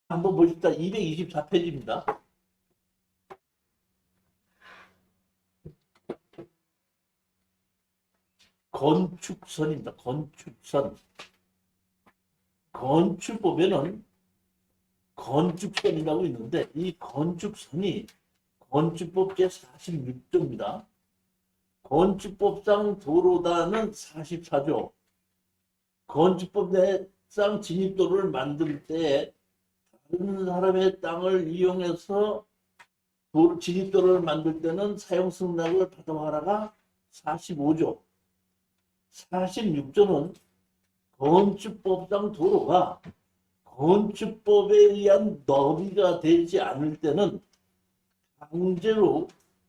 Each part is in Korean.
한번 보십시다. 224페이지입니다. 건축선입니다. 건축선. 건축법에는 건축선이라고 있는데 이 건축선이 건축법 제46조입니다. 건축법상 도로단은 44조. 건축법상 진입도로를 만들 때 다른 사람의 땅을 이용해서 진입도로를 만들 때는 사용승낙을 받아와라가 45조. 46조는 건축법상 도로가 건축법에 의한 너비가 되지 않을 때는 강제로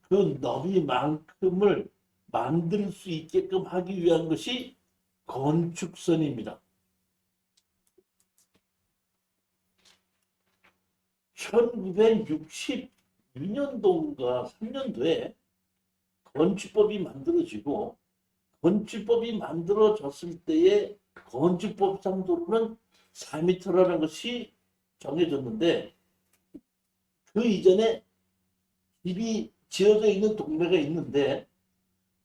그 너비만큼을 만들 수 있게끔 하기 위한 것이 건축선입니다. 1962년도인가 3년도에 건축법이 만들어지고 건축법이 만들어졌을 때에 건축법상 도로는 4m라는 것이 정해졌는데 그 이전에 집이 지어져 있는 동네가 있는데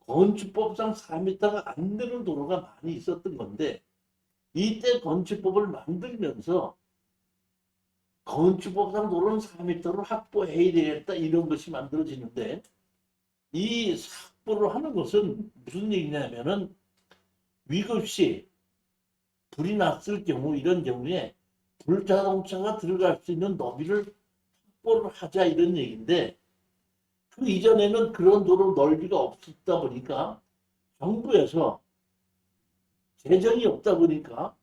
건축법상 4m가 안 되는 도로가 많이 있었던 건데 이때 건축법을 만들면서 건축법상 도로는 4m를 확보해야 되겠다 이런 것이 만들어지는데 이 확보를 하는 것은 무슨 얘기냐면은 위급시 불이 났을 경우 이런 경우에 불자동차가 들어갈 수 있는 너비를 확보를 하자 이런 얘기인데 그 이전에는 그런 도로 넓이가 없었다 보니까 정부에서 재정이 없다 보니까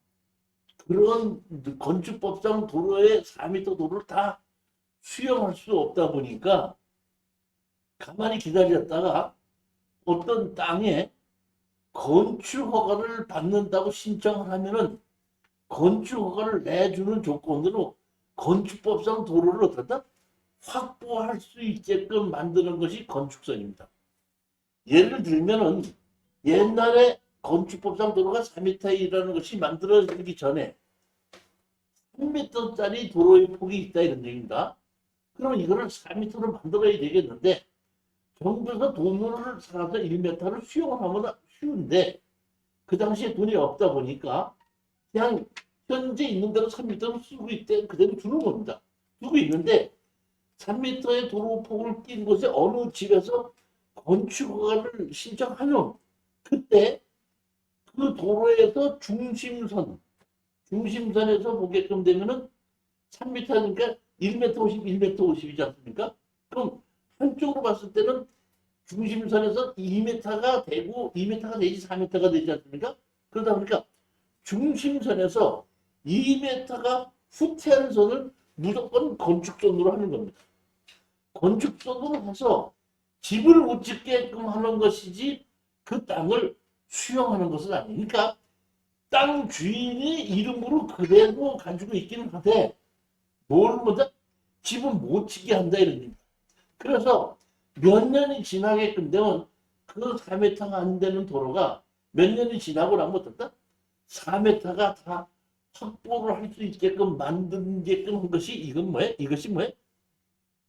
그런 건축법상 도로의 4m 도로를 다 수용할 수 없다 보니까 가만히 기다렸다가 어떤 땅에 건축 허가를 받는다고 신청을 하면은 건축 허가를 내주는 조건으로 건축법상 도로를 어떻다 확보할 수 있게끔 만드는 것이 건축선입니다. 예를 들면은 옛날에 건축법상 도로가 4m이라는 것이 만들어지기 전에 3m짜리 도로의 폭이 있다 이런 얘기입니다. 그러면 이거를 4m로 만들어야 되겠는데 정부에서 돈을 사서 1m를 수용을 하면 쉬운데 그 당시에 돈이 없다 보니까 그냥 현재 있는 대로 3m를 쓰고 있대 그대로 주는 겁니다. 두고 있는데 3m의 도로폭을 낀 곳에 어느 집에서 건축허가를 신청하면 그때 그 도로에서 중심선에서 보게끔 되면은 3m니까 1m 50, 1m 50이지 않습니까? 그럼 한쪽으로 봤을 때는 중심선에서 2m가 되고 2m가 되지 4m가 되지 않습니까? 그러다 보니까 중심선에서 2m가 후퇴하는 선을 무조건 건축선으로 하는 겁니다. 건축선으로 해서 집을 못 짓게끔 하는 것이지 그 땅을 수용하는 것은 아니니까 땅 주인이 이름으로 그대로 가지고 있기는 한데 뭘 못해? 집은 못 짓게 한다 이런 얘기입니다. 그래서 몇 년이 지나게끔 되면 그 4m가 안 되는 도로가 몇 년이 지나고 나면 어떨까? 4m가 다 확보를 할 수 있게끔 만들게끔 한 것이 이건 뭐예요? 이것이 뭐예요?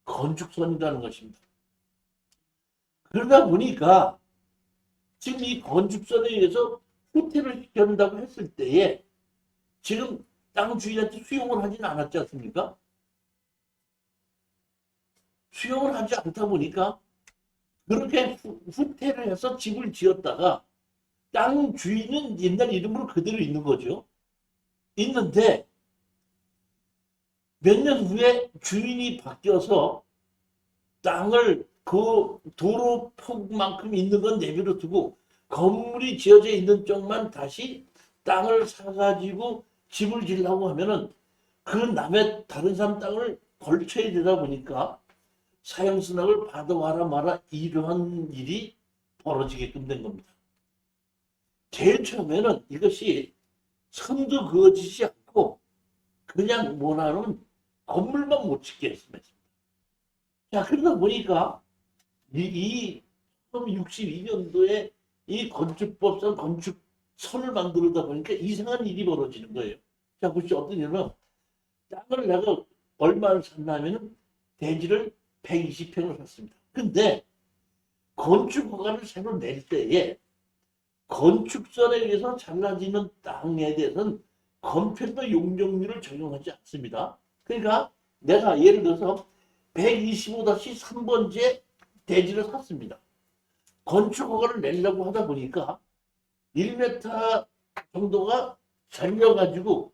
건축선이라는 것입니다. 그러다 보니까 지금 이 건축선에 의해서 후퇴를 시켜준다고 했을 때에 지금 땅 주인한테 수용을 하지는 않았지 않습니까? 수용을 하지 않다 보니까 그렇게 후퇴를 해서 집을 지었다가 땅 주인은 옛날 이름으로 그대로 있는 거죠. 있는데 몇 년 후에 주인이 바뀌어서 땅을 그 도로 폭만큼 있는 건 내버려 두고 건물이 지어져 있는 쪽만 다시 땅을 사가지고 집을 지으려고 하면은 그 남의 다른 사람 땅을 걸쳐야 되다 보니까 사형수납을 받아와라 마라 이러한 일이 벌어지게끔 된 겁니다. 제일 처음에는 이것이 선도 그어지지 않고 그냥 뭐라는 건물만 못 짓게 했습니다. 자, 그러다 보니까 이 62년도에 이 건축법상 건축선을 만들다 보니까 이상한 일이 벌어지는 거예요. 자, 보시죠. 어떤 일은 땅을 내가 얼마를 샀냐면은 대지를 120평을 샀습니다. 근데 건축 허가를 새로 낼 때에 건축선에 의해서 잘라지는 땅에 대해서는 건폐도 용적률을 적용하지 않습니다. 그러니까 내가 예를 들어서 125-3번지에 대지를 샀습니다. 건축 허가를 내려고 하다 보니까 1m 정도가 잘려가지고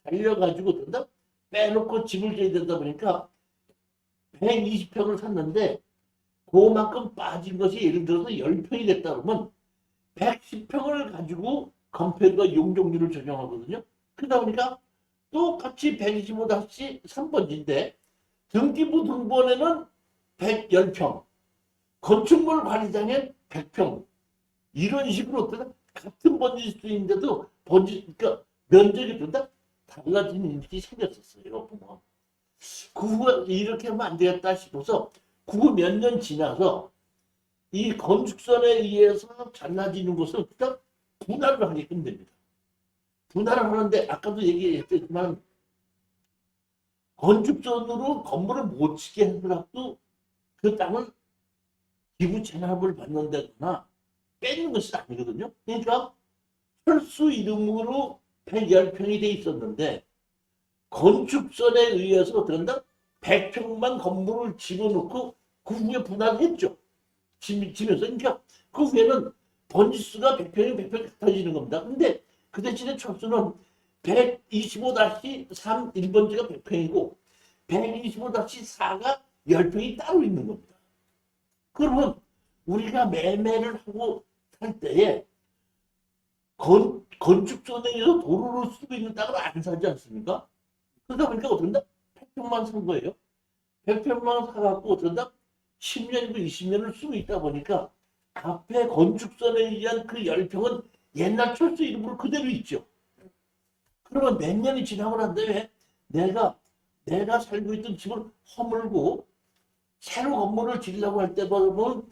된다? 빼놓고 집을 지어야 되다 보니까 120평을 샀는데 그만큼 빠진 것이 예를 들어서 10평이 됐다 그러면 110평을 가지고 건폐과 용적률을 적용하거든요. 그러다 보니까 똑같이 125-3번지인데 등기부 등본에는 110평, 건축물 관리장에 100평 이런 식으로 어떤 같은 번지일 수 있는데도 그러니까 면적이 다 달라지는 일이 생겼었어요. 보면. 그 후에 이렇게 하면 안 되겠다 싶어서 그 후 몇 년 지나서 이 건축선에 의해서 잘라지는 것을 그냥 분할을 하게끔 됩니다. 분할을 하는데 아까도 얘기했지만 건축선으로 건물을 못 짓게 하더라도 그 땅을 기부 체납을 받는다거나 빼는 것이 아니거든요. 그러니까 철수 이름으로 110평이 돼 있었는데 건축선에 의해서 어떤다? 100평만 건물을 집어넣고 그 후에 분할했죠. 지면서. 그러니까 그 후에는 번지수가 100평이 100평 같아지는 겁니다. 근데 그 대신에 철수는 125-3 1번지가 100평이고 125-4가 10평이 따로 있는 겁니다. 그러면 우리가 매매를 하고 살 때에 건축선에 의해서 도로를 쓰고 있는 땅을 안 사지 않습니까? 그러다 보니까 어떤다? 100평만 산 거예요. 100평만 사갖고 어떤다? 10년이고 20년을 쓰고 있다 보니까 앞에 건축선에 의한 그 10평은 옛날 철수 이름으로 그대로 있죠. 그러면 몇 년이 지나고 난 다음에 내가 살고 있던 집을 허물고 새로 건물을 지으려고 할 때 보면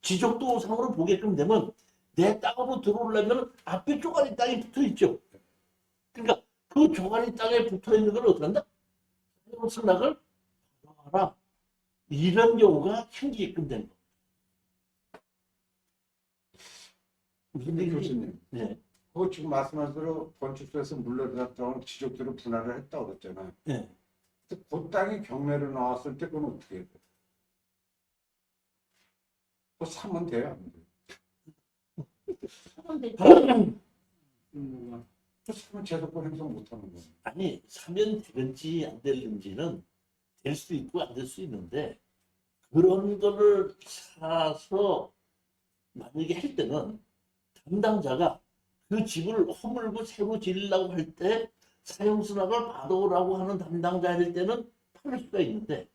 지적도상으로 보게끔 되면 내 땅으로 들어오려면 앞에 쪼가리 땅이 붙어 있죠. 그러니까 그 쪼가리 땅에 붙어 있는 걸 어떻게 한다? 승낙을 받아라. 이런 경우가 생기게끔 되는 겁니다. 근데 교수님, 네. 그거 지금 말씀하신 대로 건축소에서 물러났던 지적들을 분할을 했다고 그랬잖아요. 네. 근데 그 땅이 경매로 나왔을 때 그건 어떻게 해야 돼요? 그거 사면 돼요? 안 돼요? 사면 되죠. 그 사면 제도권 행사 못하는 거예요. 아니, 사면 되는지 안 되는지는 될 수 있고 안 될 수 있는데 그런 거를 사서 만약에 할 때는 담당자가 그 집을 허물고 새로 지으려고 할 때 사용수납을 받아오라고 하는 담당자일 때는 팔 수가 있는데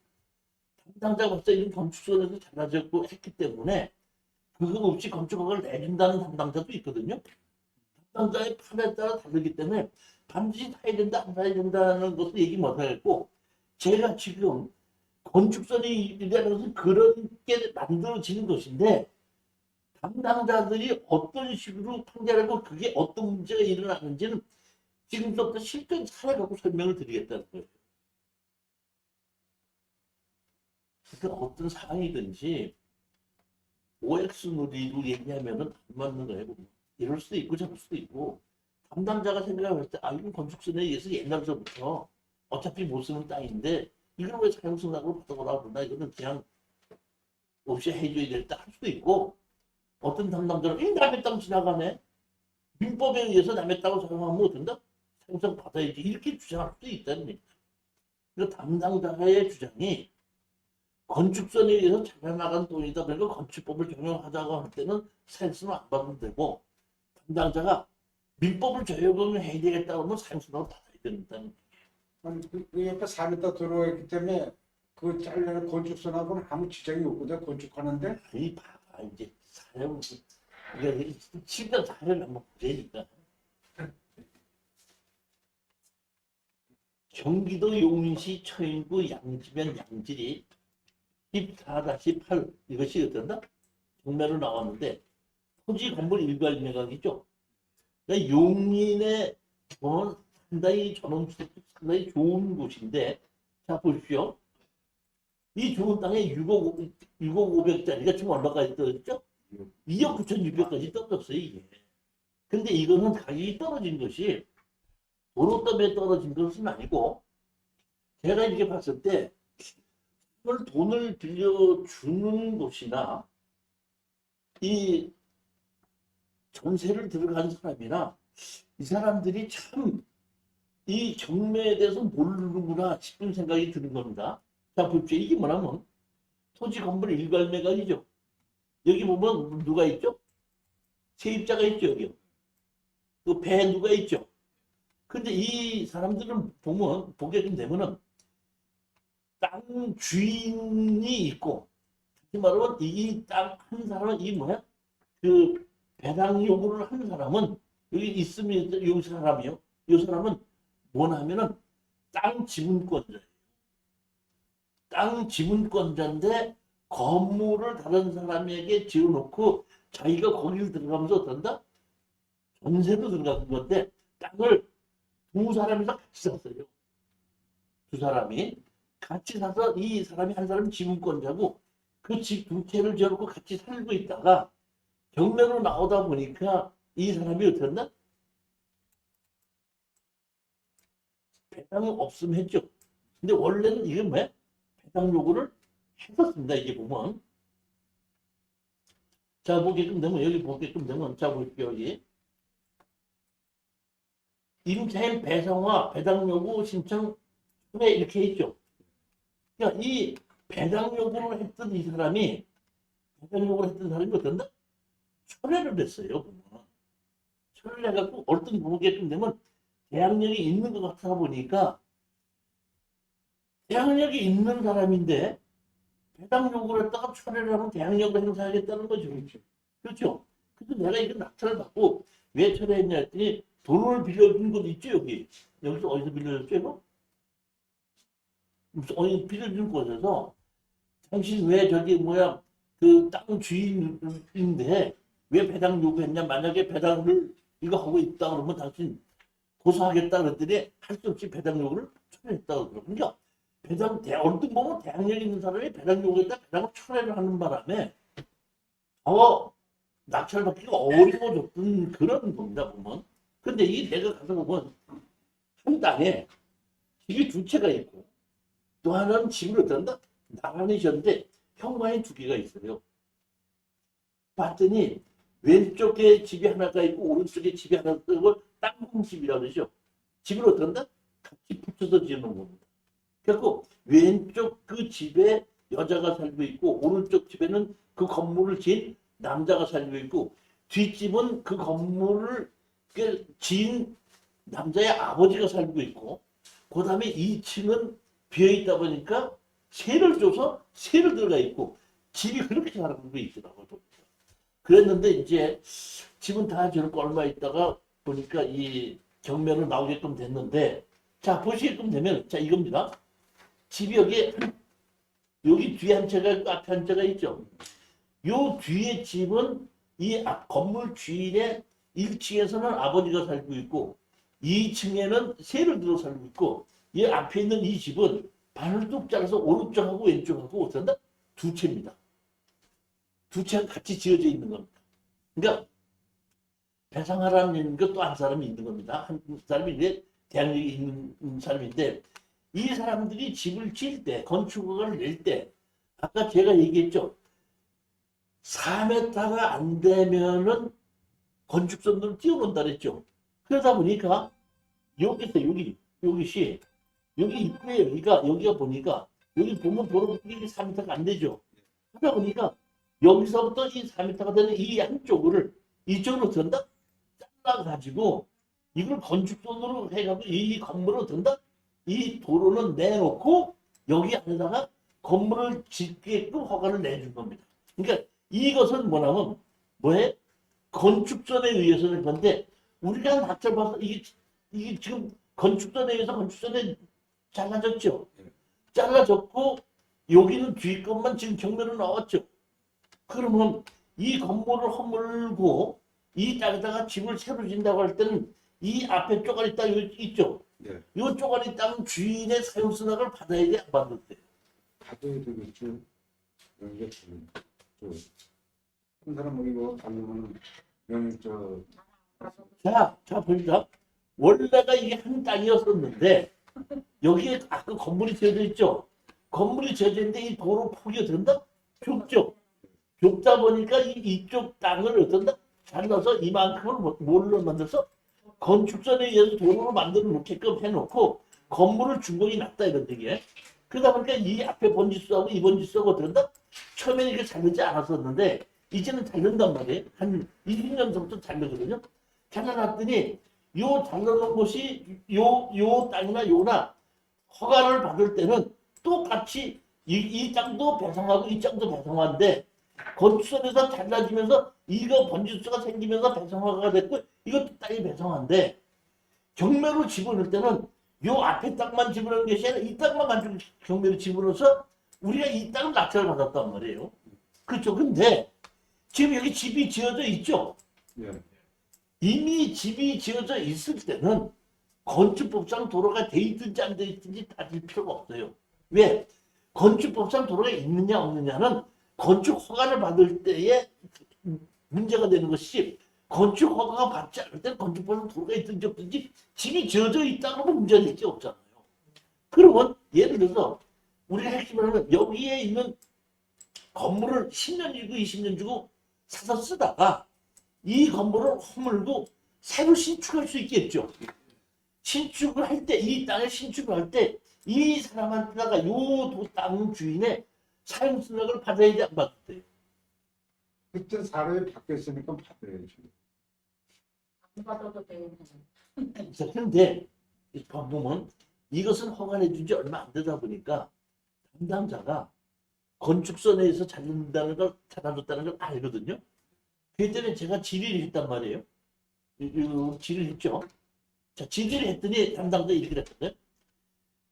담당자가 벌써 이런 건축소에서 잘라졌고 했기 때문에 그거 없이 건축허가를 내준다는 담당자도 있거든요. 담당자의 판에 따라 다르기 때문에 반드시 사야 된다 안 사야 된다는 것을 얘기 못하겠고 제가 지금 건축선이라는 것은 그런 게 만들어지는 것인데 담당자들이 어떤 식으로 판결하고 그게 어떤 문제가 일어나는지는 지금부터 실전 사례 갖고 설명을 드리겠다는 거예요. 그러니까 어떤 상황이든지 OX 논리로 얘기하면은 안 맞는 거예요. 이럴 수도 있고 저럴 수도 있고 담당자가 생각할 때 이건 건축선에 의해서 옛날서부터 어차피 못 쓰는 땅인데 이걸 왜 사용승낙으로 받아오라고 그러나 이거는 그냥 없이 해줘야 될다 할 수도 있고 어떤 담당자는 남의 땅 지나가네 민법에 의해서 남의 땅을 사용하면 어떤다? 사용승 받아야지 이렇게 주장할 수도 있다는 얘기죠. 그러니까 담당자의 주장이 건축선에 의해서 잘려나간 돈이다 그러니까 건축법을 적용하자고 할 때는 사용승낙 안 받으면 되고 담당자가 민법을 적용해야 되겠다 그러면 사용승낙을 받아야 된다는 얘기죠. 아니, 그 옆에 4m 도로가 있기 때문에 그 잘려는 건축선하고는 아무 지장이 없거든, 건축하는데. 아니 봐봐 이제 사용 이게 실전 사례를 한번 보자니까 경기도 용인시 처인구 양지면 양질이 14-8 이것이 어떤다? 경매로 나왔는데 토지 건물 일괄 매각이죠. 그러니까 용인의 상당히 전원주택도 상당히 좋은 곳인데, 자 보십시오. 이 좋은 땅에 6억 500짜리가 지금 얼마까지 떨어졌죠? 2억 9,600까지 떨어졌어요, 이게. 근데 이거는 가격이 떨어진 것이 도로 때문에 떨어진 것은 아니고, 제가 이렇게 봤을 때 이걸 돈을 빌려주는 곳이나 이 전세를 들어간 사람이나 이 사람들이 참 이 경매에 대해서 모르는구나 싶은 생각이 드는 겁니다. 자, 보십시오. 이게 뭐냐면 토지 건물 일괄 매각이죠. 여기 보면 누가 있죠? 세입자가 있죠, 여기. 그 배 누가 있죠? 근데 이 사람들은 보면, 보게 되면은 땅 주인이 있고, 다시 말하면 이 땅 한 사람은 이 뭐야? 그 배당 요구를 하는 사람은 여기 있으면 이 사람이요. 이 사람은 뭐냐면은 땅 지분권자예요. 땅 지분권자인데 건물을 다른 사람에게 지어놓고 자기가 거기를 들어가면서 어떤다? 전세로 들어가는 건데 땅을 두 사람이서 같이 샀어요. 두 사람이 같이 사서 이 사람이 한 사람이 지분권자고 그 집 두 채를 지어놓고 같이 살고 있다가 경매로 나오다 보니까 이 사람이 어떻게 했나? 배당은 없음 했죠. 근데 원래는 이게 뭐야? 배당 요구를 했었습니다. 이게 보면. 자, 보게끔 되면, 여기 보게끔 되면, 자, 보십시오, 여기. 임차인 배상과 배당 요구 신청 에 이렇게 있죠. 그러니까 이 배당 요구를 했던 이 사람이, 배당 요구를 했던 사람이 어떤다? 철회를 했어요. 보면. 철회를 해갖고, 어떤 보게끔 되면, 대항력이 있는 것 같아 보니까, 대항력이 있는 사람인데, 배당 요구를 했다가 철회를 하면 대항력을 행사하겠다는 거죠. 그렇죠. 그렇죠. 그래서 내가 이거 낙찰을 받고 왜 철회했냐 했더니 돈을 빌려준 곳 있죠, 여기. 여기서 어디서 빌려줬죠, 이거? 무슨 어디 빌려준 곳에서 당신 왜 저기 뭐야 그 땅 주인인데 왜 배당 요구했냐? 만약에 배당을 이거 하고 있다 그러면 당신 고소하겠다 그랬더니 할 수 없이 배당 요구를 철회했다고 그러거든요. 배당, 얼른 보면 대항력 있는 사람이 배당 요구에다 배당을 철회를 하는 바람에 더 낙찰받기가 어려워졌던 그런 겁니다, 보면. 근데 이 내가 가서 보면 한 땅에 집이 두 채가 있고 또 하나는 집을 어떤다? 나란히 졌는데 현관이 두 개가 있어요. 봤더니 왼쪽에 집이 하나가 있고 오른쪽에 집이 하나가 있고 땅콩집이라고 그러죠. 집을 어떤다? 같이 붙여서 지어놓은 겁니다. 그래서 왼쪽 그 집에 여자가 살고 있고 오른쪽 집에는 그 건물을 지은 남자가 살고 있고 뒷집은 그 건물을 지은 남자의 아버지가 살고 있고 그 다음에 2층은 비어있다 보니까 세를 줘서 세를 들어가 있고 집이 그렇게 살고 있더라고요. 그랬는데 이제 집은 다 저렇게 얼마 있다가 보니까 이 경매로 나오게끔 됐는데 자 보시게끔 되면 자 이겁니다. 집이 여기 뒤에 한 채가 있고 앞에 한 채가 있죠. 요 뒤에 집은 이 앞 건물 주인의 1층에서는 아버지가 살고 있고 2층에는 세를 들어 살고 있고 이 앞에 있는 이 집은 반을 뚝 잘라서 오른쪽하고 왼쪽하고 어떤다? 두 채입니다. 두 채가 같이 지어져 있는 겁니다. 그러니까 배상하라는 것도 한 사람이 있는 겁니다. 한 사람이 이제 대학력이 있는 사람인데 이 사람들이 집을 지을 때, 건축허가를 낼 때, 아까 제가 얘기했죠. 4m가 안 되면은 건축선들을 띄워놓는다 그랬죠. 그러다 보니까 여기서 여기 입구에 여기가 보니까 여기 보면 도로 이게 4m가 안 되죠. 하다 보니까 여기서부터 이 4m가 되는 이 한쪽을 이쪽으로 든다? 잘라가지고 이걸 건축선으로 해가지고 이 건물을 든다? 이 도로는 내놓고 여기 안에다가 건물을 짓게끔 허가를 내준 겁니다. 그러니까 이것은 뭐냐면 뭐해? 건축선에 의해서는 건데 우리가 낙찰 봐서 이게 지금 건축선에 의해서 건축선에 잘라졌죠. 잘라졌고 여기는 뒤 것만 지금 경매로 나왔죠. 그러면 이 건물을 허물고 이 땅에다가 집을 새로 짓는다고 할 때는 이 앞에 쪼가리 땅 있죠? 예. 이 쪼가리 땅 주인의 사용 수납을 받아야 돼, 안 받을 때? 받아야 되겠죠. 여기가 한 사람 뭐 이거 달려면 명저 자, 보니까 원래가 이게 한 땅이었었는데 여기에 아까 건물이 지어져 있죠? 건물이 지어져 있는데 이 도로 폭이 된다? 좁죠? 좁다 보니까 이쪽 땅을 어떤다? 잘라서 이만큼을 뭘로 만들어서 건축선에 의해서 도로를 만들어 놓게끔 해놓고 건물을 준공이 났다 이런 얘기예요. 그러다 보니까 이 앞에 번지수하고 이 번지수하고 어떤다? 처음에는 이게 자르지 않았었는데 이제는 자른단 말이에요. 한 20년 전부터 자르거든요. 잘라놨더니 요 잘라놓은 곳이 요 땅이나 요나 허가를 받을 때는 똑같이 이 땅도 배상하고 이 땅도 배상하는데 건축선에서 잘라지면서 이거 번지수가 생기면서 배상허가가 됐고 이것도 땅이 배상한데 경매로 집어넣을 때는 요 앞에 땅만 집어넣는 것이 아니라 이 땅만 가지고 경매로 집어넣어서 우리가 이 땅을 낙찰을 받았단 말이에요. 그렇죠. 근데 지금 여기 집이 지어져 있죠. 예. 이미 집이 지어져 있을 때는 건축법상 도로가 돼 있든지 안 돼 있든지 따질 필요가 없어요. 왜? 건축법상 도로가 있느냐 없느냐는 건축 허가를 받을 때에 문제가 되는 것이 건축 허가가 받지 않을 때는 건축법상 도로가 있든지 없든지 집이 지어져 있다고 하면 문제가 될 게 없잖아요. 그러면 예를 들어서 우리가 핵심을 하면 여기에 있는 건물을 10년 주고 20년 주고 사서 쓰다가 이 건물을 허물고 새로 신축할 수 있겠죠. 신축을 할 때, 이 땅을 신축을 할 때 이 사람한테다가 요 땅 주인의 사용수납을 받아야 돼, 안 받을 때? 그때 사람이 바뀌었으니까 받아야죠. 안 받아도 되는 자, 그런데 보면 이것은 허가해준 지 얼마 안 되다 보니까 담당자가 건축선에서 찾는다는 걸 찾아줬다는 걸 알거든요. 그 때문에 제가 질의를 했단 말이에요. 질의를 했죠. 자, 질의를 했더니 담당자 얘기를 했거든요.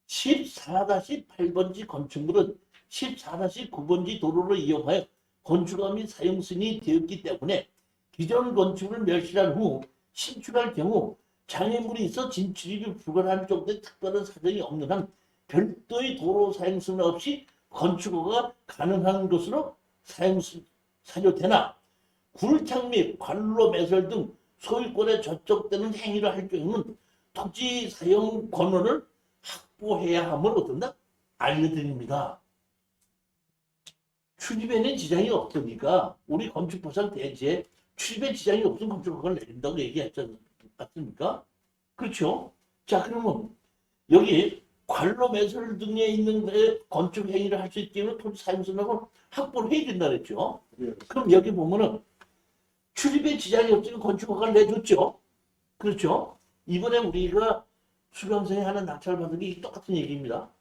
14-8번지 건축물은 14-9번지 도로를 이용하여 건축화 및 사용 승인이 되었기 때문에 기존 건축을 멸실한 후 신축할 경우 장애물이 있어 진출이 불가능한 정도의 특별한 사정이 없는 한 별도의 도로 사용 승인 없이 건축허가 가능한 것으로 사료되나 굴착 및 관로 매설 등 소유권에 저촉되는 행위를 할 경우는 토지 사용 권한을 확보해야 함을 어떤다? 알려드립니다. 출입에는 지장이 없으니까 우리 건축법상 대지에 출입에 지장이 없으면 건축허가를 내린다고 얘기했지 않습니까? 그렇죠? 자, 그러면 여기 관로 매설 등에 있는 데 건축 행위를 할 수 있기 위해 토지 사용권을 확보를 해야 된다 그랬죠? 예. 그럼 여기 보면은 출입에 지장이 없으면 건축허가를 내줬죠? 그렇죠? 이번에 우리가 수강생이 하나 낙찰받은 게 똑같은 얘기입니다.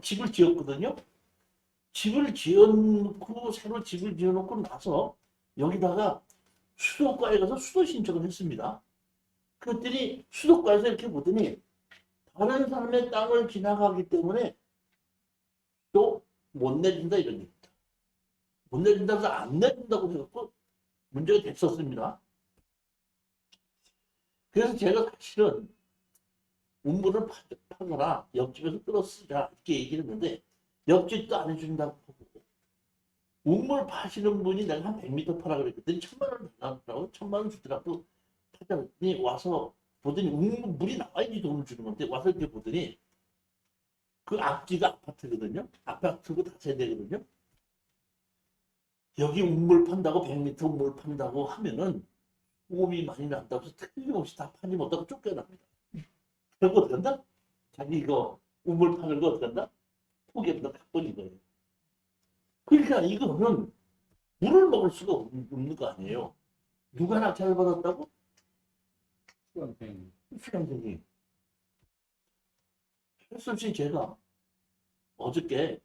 집을 지었거든요. 집을 지어놓고 새로 집을 지어놓고 나서 여기다가 수도과에 가서 수도 신청을 했습니다. 그랬더니 수도과에서 이렇게 보더니 다른 사람의 땅을 지나가기 때문에 또 못 내준다 이런 얘기입니다. 못 내준다고 해서 안 내준다고 해갖고 문제가 됐었습니다. 그래서 제가 사실은 운물을 파거나 옆집에서 끌어 쓰자 이렇게 얘기를 했는데 옆집도 안 해준다고 하고 운물 파시는 분이 내가 한 100m 파라 그랬더니 1000만 원 달라고 1000만 원 주더라고 파자니 와서 보더니 물이 나와야지 돈을 주는 건데 와서 이렇게 보더니 그 앞뒤가 아파트거든요. 아파트고 다 세대거든요. 여기 운물 판다고 100m 운물 판다고 하면은 보험이 많이 난다고 해서 틀림없이 다 파지 못하고 쫓겨납니다. 그리고 어떻게 한다? 자기 이거 우물 파는 거 어떻게 한다? 포기한다. 가버린 거예요. 그러니까 이거는 물을 먹을 수가 없는 거 아니에요. 누가 낙찰을 받았다고? 수강생이. 솔직히 제가 어저께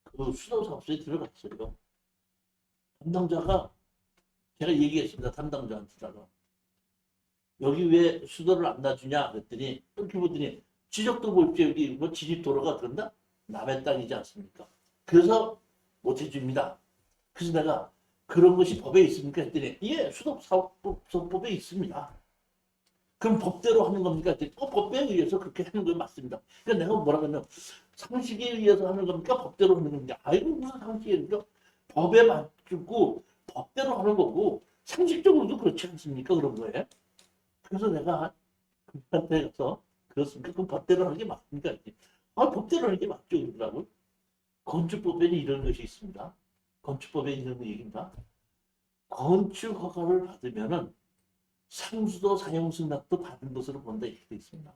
그 수도사업소에 들어갔어요. 담당자가 제가 얘기했습니다. 담당자한테다가 여기 왜 수도를 안 놔주냐 그랬더니 이렇게 보더니 지적도 보십시오. 여기 뭐 진입도로가 그런다? 남의 땅이지 않습니까? 그래서 못 해줍니다. 그래서 내가 그런 것이 법에 있습니까? 했더니 예, 수도사업법에 있습니다. 그럼 법대로 하는 겁니까? 법에 의해서 그렇게 하는 거 맞습니다. 그러니까 내가 뭐라 그러냐, 상식에 의해서 하는 겁니까? 법대로 하는 겁니까? 아이고 무슨 상식이니까 법에 맞추고 법대로 하는 거고 상식적으로도 그렇지 않습니까? 그런 거예요. 그래서 내가 그한테 가서 그렇습니까? 그럼 법대로 하는 게 맞습니까? 아, 법대로 하는 게 맞죠. 그러더라고요. 건축법에는 이런 것이 있습니다. 건축법에 이런 얘기입니다. 건축 허가를 받으면은 상수도 사용승낙도 받은 것으로 본다 이렇게 되어 있습니다.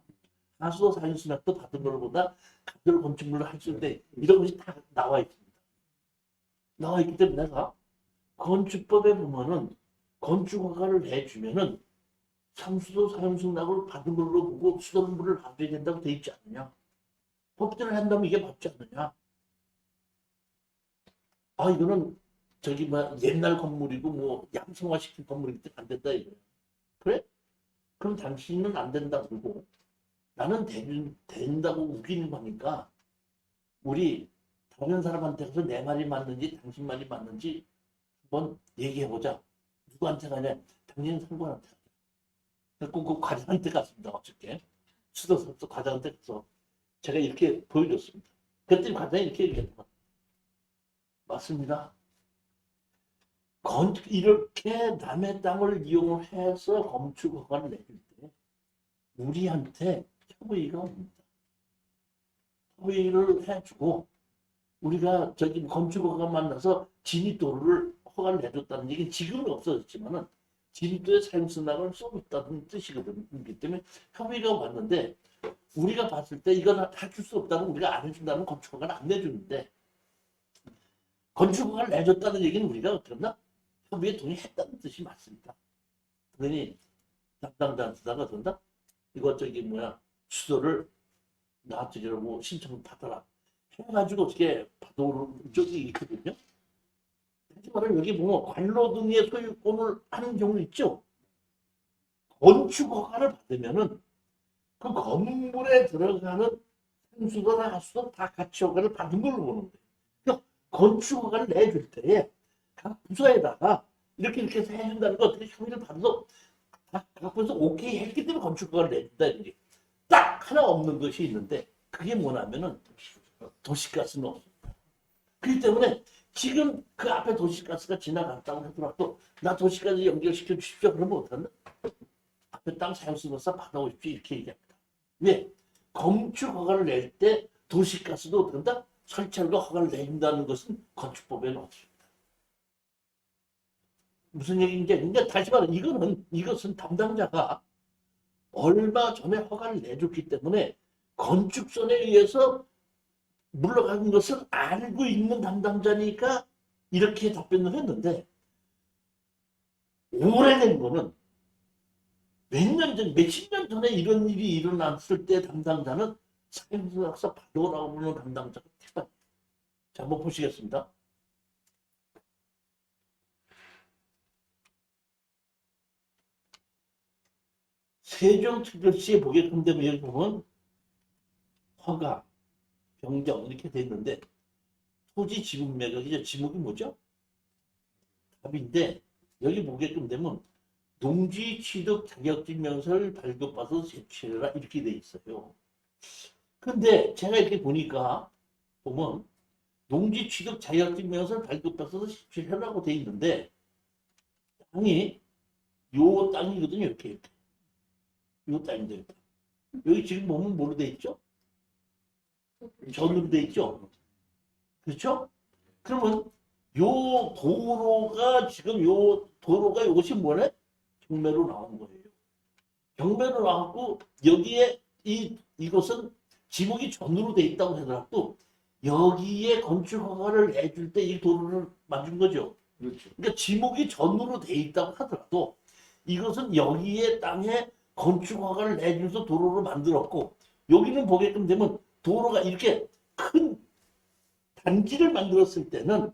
하수도 사용승낙도 받은 걸로 보다 각별 건축물을 할 수 있는데 이런 것이 다 나와 있습니다. 나와 있기 때문에 내가 건축법에 보면은 건축 허가를 내주면은 상수도 사용승낙을 받은 걸로 보고 수돗물을 놔둬야 된다고 되어 있지 않느냐? 법대로 한다면 이게 맞지 않느냐? 아 이거는 저기 뭐 옛날 건물이고 뭐 양성화시킨 건물이기 때문에 안 된다 이거야. 그래? 그럼 당신은 안 된다 그러고 나는 된다고 우기는 거니까 우리 다른 사람한테 가서 내 말이 맞는지 당신 말이 맞는지 한번 얘기해보자. 누구한테 가냐? 당신 상관한테 가자. 그래서 그 과장한테 갔습니다. 어저께 수도사업소 과장한테 가서 제가 이렇게 보여줬습니다. 그랬더니 과장이 이렇게 얘기했다. 맞습니다. 이렇게 남의 땅을 이용해서 건축 허가를 내줄 때 우리한테 협의가 옵니다. 협의를 해주고 우리가 저기 건축 허가 만나서 진입도를 허가를 내줬다는 얘기는 지금은 없어졌지만은 진입도에 사용승낙을 쓰고 있다는 뜻이거든요. 그렇기 때문에 협의가 왔는데 우리가 봤을 때 이건 해줄 수 없다면 우리가 안 해준다면 건축 허가를 안 내주는데 건축 허가를 내줬다는 얘기는 우리가 어떻나? 협의에 동의했다는 뜻이 맞습니다. 그러니 담당자한테다가 그런다? 이거 저기 뭐야 수도를 놔두려고 신청 받아라 해가지고 어떻게 받아오는 적이 있거든요. 하지만 여기 보면 관로 등의 소유권을 하는 경우 있죠. 건축 허가를 받으면은 그 건물에 들어가는 상수도나 하수도 다 같이 허가를 받은 걸로 보는 거예요. 그러니까 건축 허가를 내줄 때에 각 부서에다가 이렇게 해서 해준다는 거 어떻게 협의를 받아서 각 부서 오케이 했기 때문에 건축 허가를 내준다 이게 딱 하나 없는 것이 있는데 그게 뭐냐면은 도시가스는 없습니다. 그렇기 때문에 지금 그 앞에 도시가스가 지나갔다고 하더라도 나 도시가스 연결시켜 주십시오. 그러면 어떡한다? 앞에 땅 사용승낙서 받아오십시오. 이렇게 얘기합니다. 왜? 건축 허가를 낼 때 도시가스도 어떡한다? 설치할과 허가를 내준다는 것은 건축법에는 없습니다. 무슨 얘기인지 그러니까 다시 말해 이것은 담당자가 얼마 전에 허가를 내줬기 때문에 건축선에 의해서 물러가는 것을 알고 있는 담당자니까 이렇게 답변을 했는데 오래된 거는 몇십 년 전에 이런 일이 일어났을 때 담당자는 사용승낙서 받아오라고 부르는 담당자가 대단해요. 자, 한번 보시겠습니다. 세종특별시에 보게끔 되면 여기 보면 허가, 변경 이렇게 돼 있는데 토지 지분 매각이죠. 지목이 뭐죠? 답인데 여기 보게끔 되면 농지 취득 자격증명서를 발급받아서 제출해라 이렇게 돼 있어요. 근데 제가 이렇게 보니까 보면 농지 취득 자격증명서를 발급받아서 제출해라고 돼 있는데 땅이 요 땅이거든요. 이렇게. 요 땅인데 여기 지금 보면 뭐로 돼 있죠? 전으로 돼 있죠? 그렇죠? 그러면 요 도로가 지금 요 도로가 이것이 뭐래? 경매로 나온 거예요. 경매로 나왔고 여기에 이것은 지목이 전으로 돼 있다고 하더라도 여기에 건축 허가를 해줄 때 이 도로를 만든 거죠. 그렇죠. 그러니까 지목이 전으로 돼 있다고 하더라도 이것은 여기에 땅에 건축 허가를 내주면서 도로를 만들었고 여기는 보게끔 되면 도로가 이렇게 큰 단지를 만들었을 때는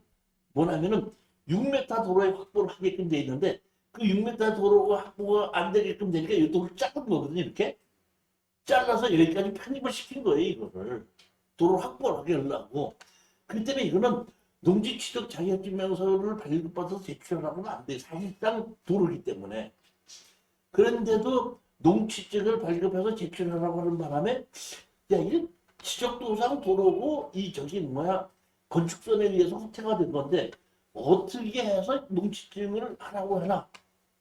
뭐냐면은 6m 도로에 확보를 하게끔 돼 있는데 그 6m 도로가 확보가 안 되게끔 되니까 이 도로를 자른 거거든요. 이렇게 잘라서 여기까지 편입을 시킨 거예요. 이거를 도로 확보를 하게 하려고. 그렇기 때문에 이거는 농지 취득 자격증명서를 발급받아서 제출하라고는 안 돼요. 사실상 도로이기 때문에. 그런데도 농취증을 발급해서 제출하라고 하는 바람에 야, 이게 지적도상 도로고 이 저기 뭐야 건축선에 의해서 후퇴가 된 건데 어떻게 해서 농취증을 하라고 하나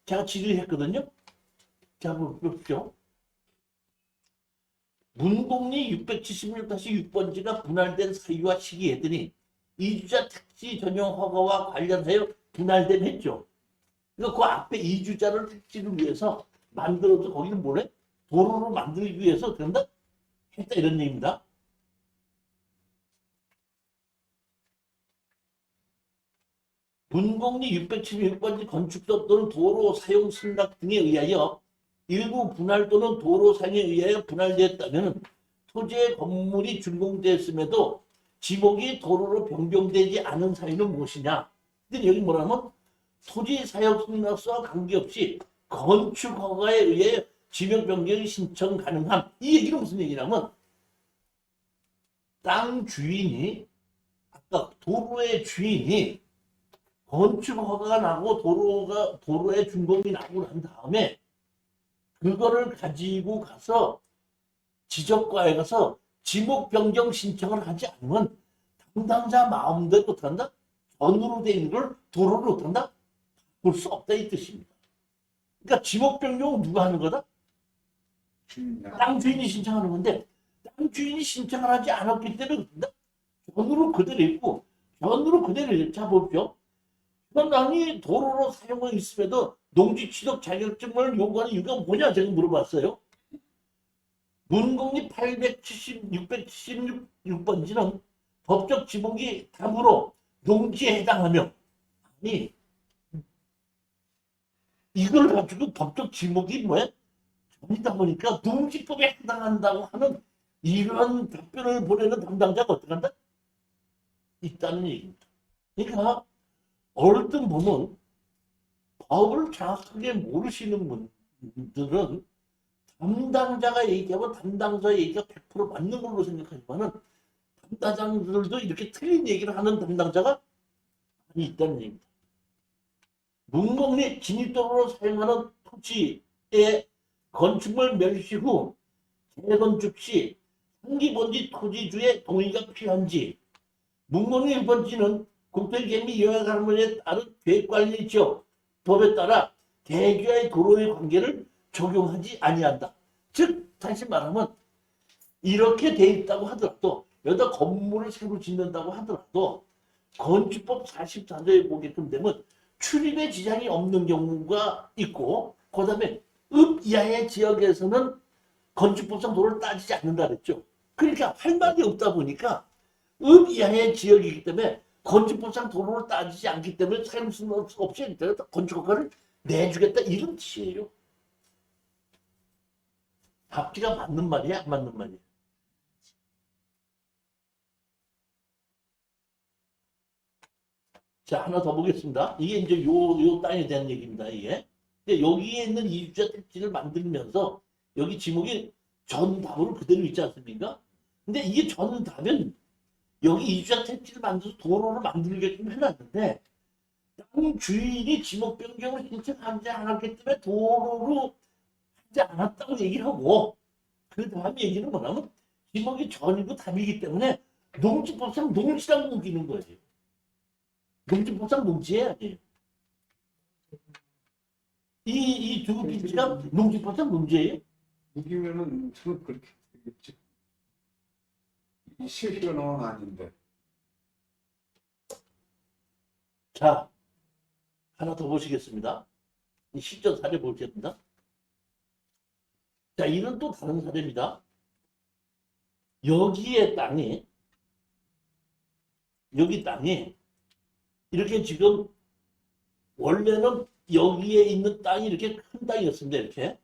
제가 질의했거든요. 자, 보십시오. 문공리 676-6번지가 분할된 사유와 시기 했더니 이주자 택지 전용 허가와 관련하여 분할된 했죠. 그러니까 그 앞에 이주자를 택지를 위해서 만들어서 거기는 뭐래? 도로로 만들기 위해서 된다? 했다 이런 얘기입니다. 문공리 676번지 건축법 또는 도로 사용 승낙 등에 의하여 일부 분할 또는 도로 사용에 의하여 분할되었다면 토지의 건물이 준공되었음에도 지목이 도로로 변경되지 않은 사유는 무엇이냐? 근데 여기 뭐라면 토지 사용 승낙서와 관계없이 건축 허가에 의해 지명 변경이 신청 가능함. 이 얘기는 무슨 얘기냐면 땅 주인이 아까 도로의 주인이 건축 허가가 나고 도로의 준공이 나고 난 다음에 그거를 가지고 가서 지적과에 가서 지목 변경 신청을 하지 않으면 담당자 마음대로 어떡한다? 전으로 된 걸 도로로 어떡한다? 볼 수 없다 이 뜻입니다. 그러니까 지목 변경은 누가 하는 거다? 땅 주인이 신청하는 건데 땅 주인이 신청을 하지 않았기 때문에 전으로 그대로 있고 전으로 그대로 있고 자 보십시오. 현 땅이 도로로 사용하고 있음에도 농지 취득 자격증을 요구하는 이유가 뭐냐 제가 물어봤어요. 문공리 676번지는 법적 지목이 다으로 농지에 해당하며 아니 이걸 가지고 법적 지목이 뭐야? 전이다 보니까 농지법에 해당한다고 하는 이러한 답변을 보내는 담당자가 어떻게 한다? 있다는 얘기입니다. 그러니까 얼른 보면 법을 정확하게 모르시는 분들은 담당자가 얘기하면 담당자 얘기가 100% 맞는 걸로 생각하지만은 담당자들도 이렇게 틀린 얘기를 하는 담당자가 많이 있다는 얘기입니다. 문공리 진입도로로 사용하는 토지의 건축물 멸시 후 재건축 시 상기본지 토지주의 동의가 필요한지 문공리 1번지는 국토개미yo액 따른 계획관리지역 법에 따라 대지와의 도로의 관계를 적용하지 아니한다. 즉 다시 말하면 이렇게 돼 있다고 하더라도 여기다 건물을 새로 짓는다고 하더라도 건축법 44조에 보게끔 되면 출입에 지장이 없는 경우가 있고 그 다음에 읍 이하의 지역에서는 건축법상 도로를 따지지 않는다 그랬죠. 그러니까 할 말이 없다 보니까 읍 이하의 지역이기 때문에 건축법상 도로를 따지지 않기 때문에 사용 수는 없이 건축허가를 내주겠다 이런 뜻이에요. 앞뒤가 맞는 말이야 안 맞는 말이야? 자 하나 더 보겠습니다. 이게 이제 요 땅에 대한 얘기입니다. 이게 근데 여기에 있는 이주자 택지를 만들면서 여기 지목이 전답으로 그대로 있지 않습니까? 근데 이게 전답은 여기 이주자 택지를 만들어서 도로를 만들게끔 해놨는데 땅 주인이 지목 변경을 신청하지 않았기 때문에 도로로 하지 않았다고 얘기를 하고 그 다음 얘기는 뭐냐면 지목이 전이고 답이기 때문에 농지법상 농지라고 우기는 거예요. 농지법상 농지예요 아니에요. 이 두 필지가 농지법상 농지예요. 우기면은 저는 그렇게 되겠지. 이 실효는 아닌데. 자 하나 더 보시겠습니다. 이 실전 사례 보겠습니다. 자 이는 또 다른 사례입니다. 여기에 땅이 여기 땅이 이렇게 지금 원래는 여기에 있는 땅이 이렇게 큰 땅이었습니다. 이렇게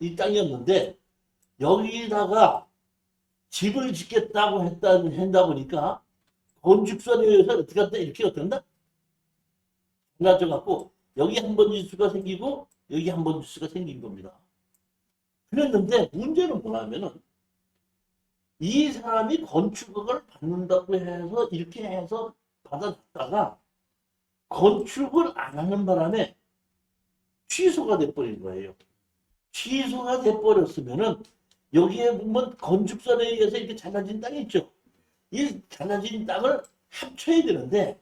이 땅이었는데 여기다가 집을 짓겠다고 한다 보니까 건축선에 의해서 어떻게 한다 이렇게 어떤다 달라져 갖고 여기 한 번 지수가 생기고 여기 한 번 지수가 생긴 겁니다. 그랬는데 문제는 뭐냐면은 이 사람이 건축허가를 받는다고 해서 이렇게 해서 받아줬다가 건축을 안 하는 바람에 취소가 돼버린 거예요. 취소가 돼버렸으면은 여기에 보면 건축선에 의해서 이렇게 잘라진 땅이 있죠. 이 잘라진 땅을 합쳐야 되는데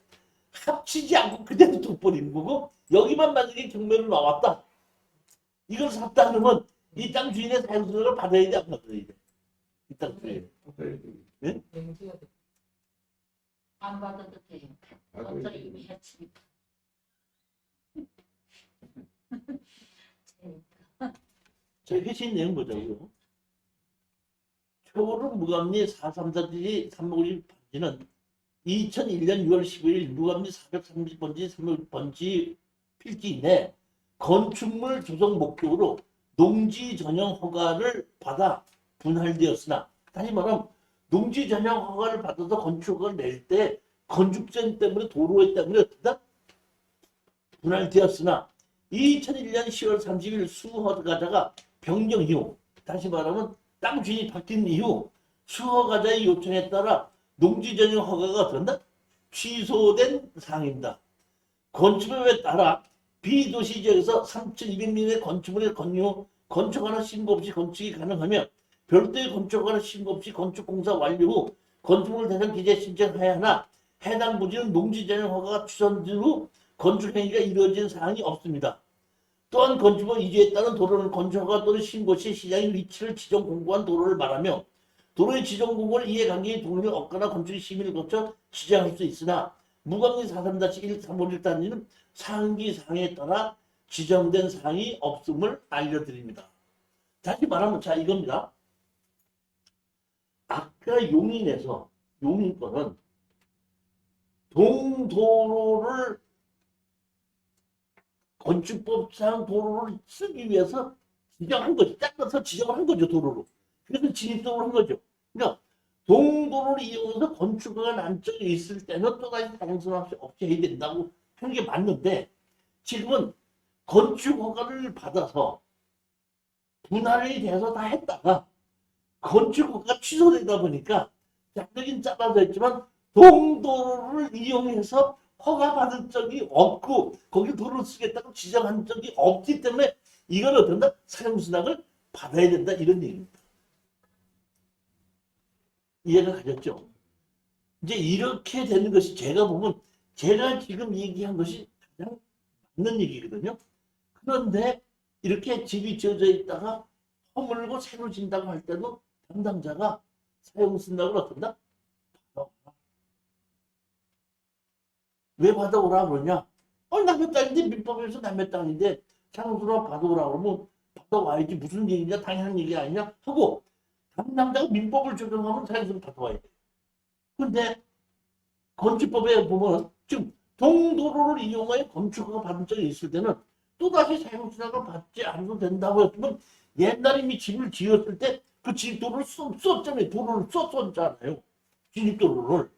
합치지 않고 그대로 둬버리는 거고 여기만 만약에 경매로 나왔다. 이걸 샀다 그러면 이 땅 주인의 사용수를 받아야 돼, 안 받아야 돼? 이 땅 주인. 예? 안 받아도 돼요. 어차피 이미 했으니까. 자, 회신 내용 보자고요. 초록 무감리 434지지 350 반지는 2001년 6월 15일 무감리 430번지 300번지 필지 내 건축물 조성 목적으로 농지 전용 허가를 받아 분할되었으나, 다시 말하면 농지 전용 허가를 받아서 건축을 낼 때 건축전 때문에 도로에 때문에 어떻다? 분할되었으나 2001년 10월 30일 수허가자가 변경 이후, 다시 말하면 땅 주인이 바뀐 이후 수허가자의 요청에 따라 농지 전용 허가가 된다? 취소된 사항입니다. 건축법에 따라 비도시 지역에서 3,200명의 건축물의 건류, 건축하는 신고 없이 건축이 가능하며 별도의 건축하는 신고 없이 건축공사 완료 후 건축물 대상 기재 신청해야 하나 해당 부지는 농지 전용 허가가 취소된 후 건축 행위가 이루어진 사항이 없습니다. 또한 건축법 2조에 따른 도로는 건축허가 또는 신고 시 시장의 위치를 지정 공고한 도로를 말하며 도로의 지정 공고를 이해관계의 동의를 얻거나 건축의 심의를 거쳐 지정할 수 있으나 무감리 43-1351단지는 상기 사항에 따라 지정된 사항이 없음을 알려드립니다. 다시 말하면 자 이겁니다. 아까 용인에서 용인권은 동도로를 건축법상 도로를 쓰기 위해서 지정한 거죠. 잘라서 지정을 한 거죠, 도로로. 그래서 진입도로를 한 거죠. 그러니까 동도로를 이용해서 건축허가 난적이 있을 때는 또다시 당선 없이 해야 된다고 하는 게 맞는데 지금은 건축허가를 받아서 분할이 돼서 다 했다가 건축허가가 취소되다 보니까 약적인 잘라져 있지만 동도로를 이용해서 허가받은 적이 없고 거기 도로를 쓰겠다고 지정한 적이 없기 때문에 이걸 어떤다? 사용수당을 받아야 된다 이런 얘기입니다. 이해가 가셨죠? 이제 이렇게 되는 것이 제가 보면 제가 지금 얘기한 것이 가장 맞는 얘기거든요. 그런데 이렇게 집이 지어져 있다가 허물고 새로 진다고 할 때도 담당자가 사용수당을 어떤다? 왜 받아오라 그러냐? 남의 땅인데 민법에서 남의 땅인데 사용수당 받아오라 그러면 받아와야지 무슨 얘기냐? 당연한 얘기 아니냐? 하고 담당자가 민법을 적용하면 사용수당 받아와야 돼. 근데 건축법에 보면 지금 동도로를 이용하여 건축허가 받은 적이 있을 때는 또다시 사용수당을 받지 않아도 된다고 했으면 옛날에 이미 집을 지었을 때 그 집도로를 썼잖아요. 도로를 썼잖아요. 진입도로를.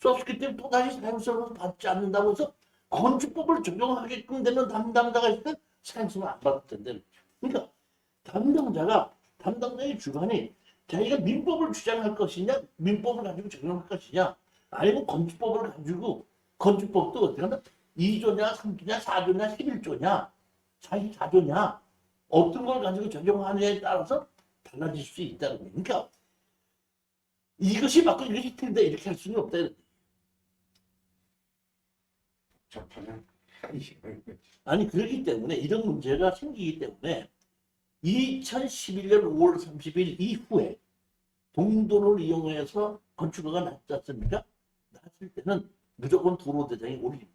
썼기 때문에 또다시 사용수당을 받지 않는다고 해서 건축법을 적용하게끔 되는 담당자가 있을 때 사용수당을 안 받을 텐데. 그러니까 담당자의 주관이 자기가 민법을 주장할 것이냐 민법을 가지고 적용할 것이냐 아니면 건축법을 가지고 건축법도 어떻게 한다? 2조냐 3조냐 4조냐 11조냐 44조냐 어떤 걸 가지고 적용하느냐에 따라서 달라질 수 있다는 거예요. 그러니까 이것이 맞고 이것이 틀리다 이렇게 할 수는 없다. 아니 그렇기 때문에 이런 문제가 생기기 때문에 2011년 5월 30일 이후에 동도로를 이용해서 건축허가 났지 않습니까? 났을 때는 무조건 도로대장이 올립니다.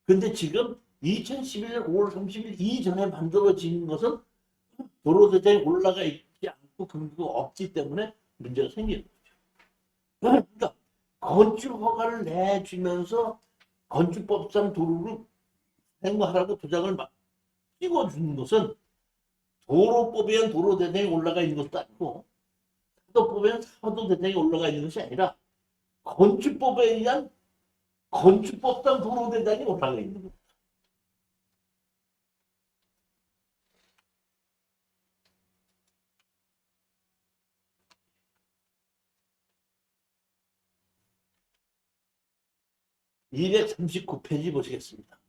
근데 지금 2011년 5월 30일 이전에 만들어진 것은 도로대장이 올라가 있지 않고 근거가 없기 때문에 문제가 생기는 거죠. 그러니까 건축허가를 내주면서 건축법상 도로를 행하라고 도장을 막 찍어주는 것은 도로법에 의한 도로대장이 올라가 있는 것도 아니고 사도법에 의한 사도대장이 올라가 있는 것이 아니라 건축법에 의한 건축법상 도로대장이 올라가 있는 겁니다. (239페이지) 보시겠습니다.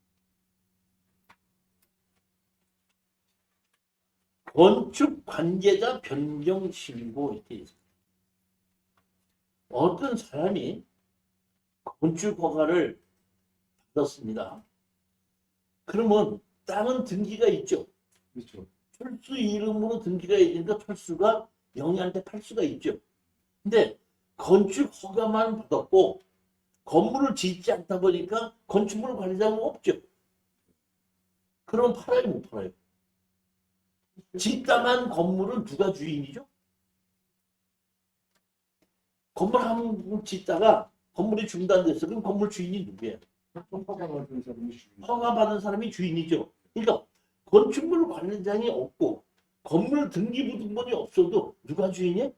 건축 관계자 변경 신고 이렇게 있습니다. 어떤 사람이 건축 허가를 받았습니다. 그러면 땅은 등기가 있죠. 그렇죠. 철수 이름으로 등기가 있으니까 철수가 영희한테 팔 수가 있죠. 근데 건축 허가만 받았고 건물을 짓지 않다 보니까 건축물 관리자는 없죠. 그럼 팔아요, 못 팔아요? 짓다만 건물은 누가 주인이죠? 건물 한 번 짓다가 건물이 중단됐어. 그럼 건물 주인이 누구예요? 허가 받은 사람이 주인. 허가 받은 사람이 주인이죠. 그러니까 건축물 관리장이 없고 건물 등기부등본이 없어도 누가 주인이에요?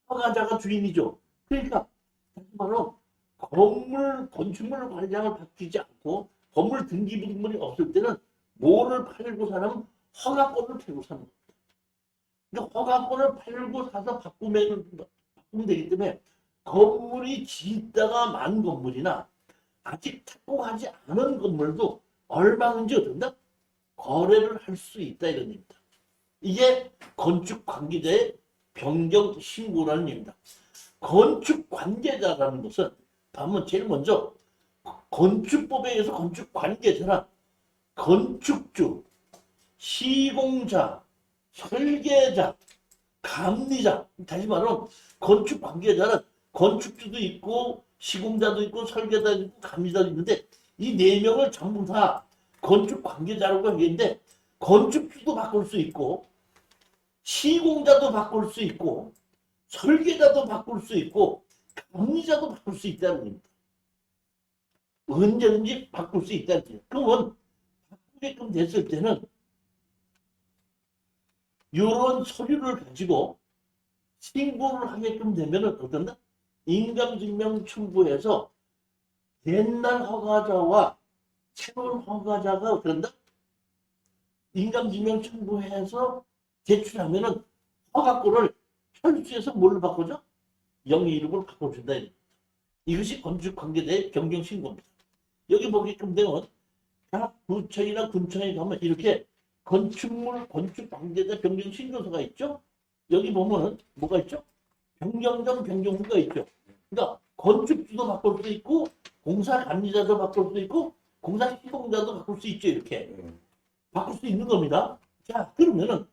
허가자가 주인이죠. 그러니까 다시 말로 건축물 관리장을 바뀌지 않고 건물 등기부등본이 없을 때는 뭐를 팔고 사면 허가권을 팔고 사는 겁니다. 그러니까 허가권을 팔고 사서 바꾸면 되기 때문에 건물이 짓다가 만 건물이나 아직 착공하지 않은 건물도 얼마든지 어떤다? 거래를 할 수 있다 이런 얘기입니다. 이게 건축 관계자의 변경 신고라는 얘기입니다. 건축 관계자라는 것은 보면 제일 먼저 건축법에 의해서 건축 관계자란 건축주, 시공자, 설계자, 감리자. 다시 말하면 건축 관계자는 건축주도 있고 시공자도 있고 설계자도 있고 감리자도 있는데 이 네 명을 전부 다 건축 관계자라고 하는데 건축주도 바꿀 수 있고 시공자도 바꿀 수 있고 설계자도 바꿀 수 있고 감리자도 바꿀 수 있다는 겁니다. 언제든지 바꿀 수 있다는 거예요. 그러면 바꾸게끔 됐을 때는 이런 서류를 가지고 신고를 하게끔 되면 어떤다? 인감증명 첨부해서 옛날 허가자와 새로운 허가자가 어떤다? 인감증명 첨부해서 제출하면은 허가권을 철수해서 뭘로 바꾸죠? 영의 이름으로 바꿔준다. 이것이 건축관계자의 변경 신고입니다. 여기 보게끔 되면 각 구청이나 군청에 가면 이렇게 건축물 건축관계자 변경 신고서가 있죠. 여기 보면 뭐가 있죠? 변경전 변경후가 있죠. 그러니까 건축주도 바꿀 수 있고 공사 감리자도 바꿀 수 있고 공사 시공자도 바꿀 수 있죠. 이렇게 바꿀 수 있는 겁니다. 자, 그러면은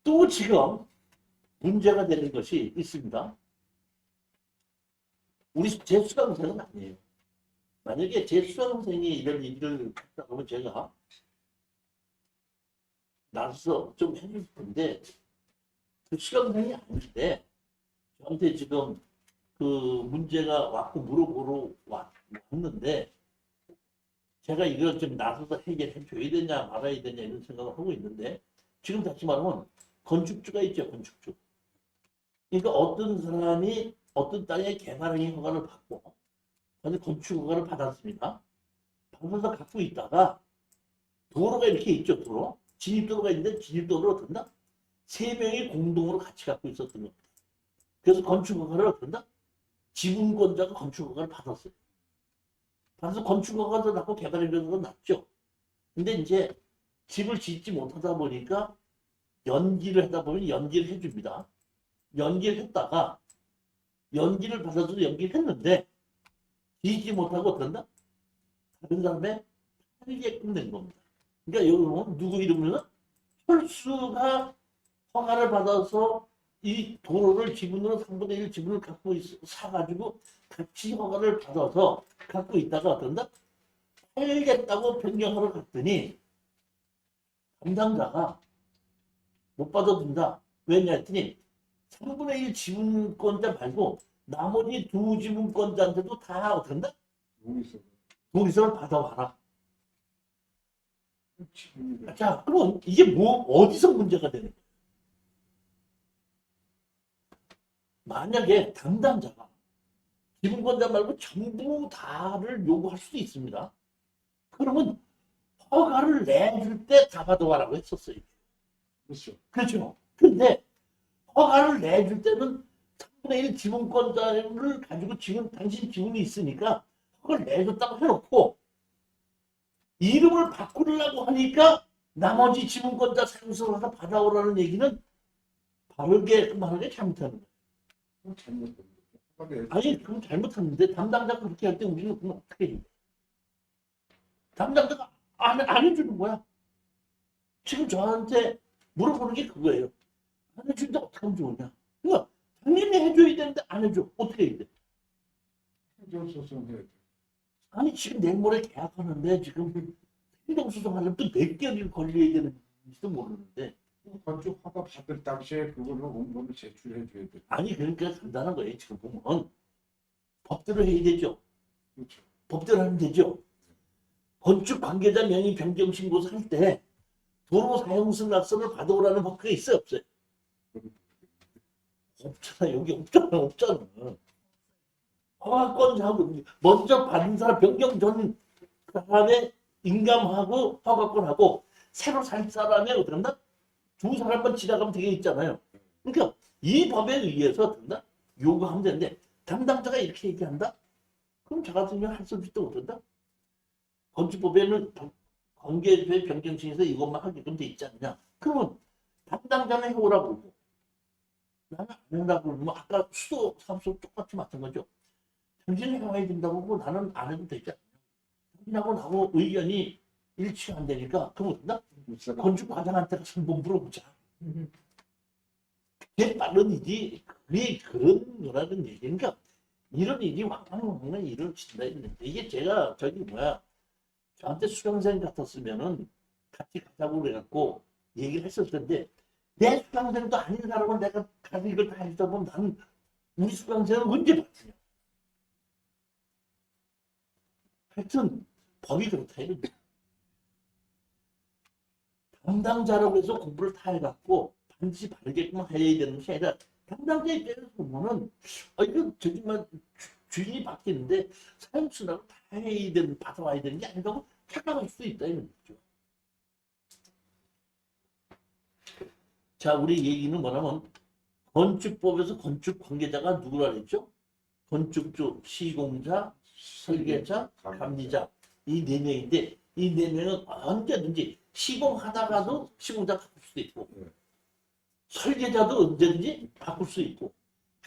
또 지금 문제가 되는 것이 있습니다. 제 수강생은 아니에요. 만약에 제 수강생이 이런 일을 했다 그러면 제가 나서서 좀 해줄 텐데 그 수강생이 아닌데 저한테 지금 그 문제가 왔고 물어보러 왔는데 제가 이걸 좀 나서서 해결해 줘야 되냐 말아야 되냐 이런 생각을 하고 있는데 지금 다시 말하면 건축주가 있죠. 건축주. 그러니까 어떤 사람이 어떤 땅에 개발행위 허가를 받고 건축 허가를 받았습니다. 받아서 갖고 있다가 도로가 이렇게 있죠. 도로. 진입도로가 있는데 진입도로를 어떤다? 세 명이 공동으로 같이 갖고 있었던 겁니다. 그래서 건축 허가를 어떤다? 지분권자가 건축 허가를 받았어요. 받아서 건축 허가도 났고 개발행위도 났죠. 근데 이제 집을 짓지 못하다 보니까 연기를 하다 보면 연기를 해줍니다. 연기를 했다가 연기를 받아서 연기를 했는데 짓지 못하고 어떤다? 다른 사람의 팔게끔 된 겁니다. 그러니까 여기 보면 누구 이름으로는 철수가 허가를 받아서 이 도로를 지분으로 3분의 1 지분을 갖고 사가지고 같이 허가를 받아서 갖고 있다가 어떤다? 팔겠다고 변경하러 갔더니 담당자가 못 받아준다. 왜냐 했더니 3분의 1 지분권자 말고 나머지 두 지분권자한테도 다 어떤다? 동의서를 받아와라. 자, 그럼 이게 어디서 문제가 되는 거예요? 만약에 담당자가 지분권자 말고 전부 다를 요구할 수도 있습니다. 그러면 허가를 내줄 때 다 받아와라고 했었어요. 그렇죠. 그렇죠. 근데 허가를 내줄 때는 3분의 1 지분권자를 가지고 지금 당신 지분이 있으니까 허가를 내줬다고 해놓고 이름을 바꾸려고 하니까 나머지 지분권자 사용서에서 받아오라는 얘기는 바르게 잘못하는 거예요. 잘못된 거죠. 아니 그럼 잘못했는데 담당자가 그렇게 할 때 우리는 그럼 어떻게 해? 담당자가 안 해주는 거야. 지금 저한테 물어보는 게 그거예요. 안 해주는데 어떻게 하면 좋으냐? 그러니까 당연히 해줘야 되는데 안 해줘. 어떻게 해야 돼? 행정소송해야 돼. 아니 지금 내일 모레 계약하는데 지금 행정소송하려면 또 몇 개월이 걸려야 되는지도 모르는데 건축 허가 받을 당시에 그거를 원본을 제출해 줘야 돼. 아니 그러니까 간단한 거예요. 지금 보면 법대로 해야 되죠. 그렇죠. 법대로 하면 되죠. 건축 관계자 명의 변경 신고서 할 때 도로 사용승 낙서를 받아오라는 법규가 있어요, 없어요? 없잖아. 여기 없잖아. 허가권자하고 먼저 받은 사람 변경 전 사람의 인감하고 허가권하고 새로 살 사람의 어떻게 한다? 두 사람만 지나가면 되게 있잖아요. 그러니까 이 법에 의해서 어떻게 한다? 요구하면 되는데 담당자가 이렇게 얘기한다? 그럼 저 같은 경우 할 수 없이 또 어떤다? 건축법에는 관계주의 변경층에서 이것만 하게끔 돼 있지 않느냐? 그러면 담당자는 해오라고 그러고 나는 안 한다고 그러면 아까 수도 사업소 똑같이 맡은 거죠. 당신이 해와야 된다고 하고 나는 안 해도 되지 않느냐? 당신하고 나하고 의견이 일치가 안 되니까 그럼 어떤다? 건축 과장한테 가서 한번 물어보자. 그게 빠른 일이 그게 그런 거라는 얘기니까 이런 일이 왕왕왕 일어진다 했는데 이게 제가 저한테 수강생 같았으면은 같이 가자고 그래갖고 얘기를 했을 텐데 내 수강생도 아닌 사람은 내가 가서 이걸 다 해주다 보면 나는 우리 수강생은 언제 받느냐. 하여튼 법이 그렇다 이거죠. 담당자라고 해서 공부를 다 해갖고 반드시 바르게끔 해야 되는 것이 아니라 담당자 입장에서 보면은 이거 저기만 주인이 바뀌는데 사용수납을 다 해야 되는 받아와야 되는 게 아니라고 착각할 수도 있다 이런 거죠. 자, 우리 얘기는 뭐냐면 건축법에서 건축 관계자가 누구라 그랬죠? 건축주, 시공자, 설계자, 감리자 이 네 명인데 이 네 명은 언제든지 시공하다가도 시공자 바꿀 수도 있고 설계자도 언제든지 바꿀 수 있고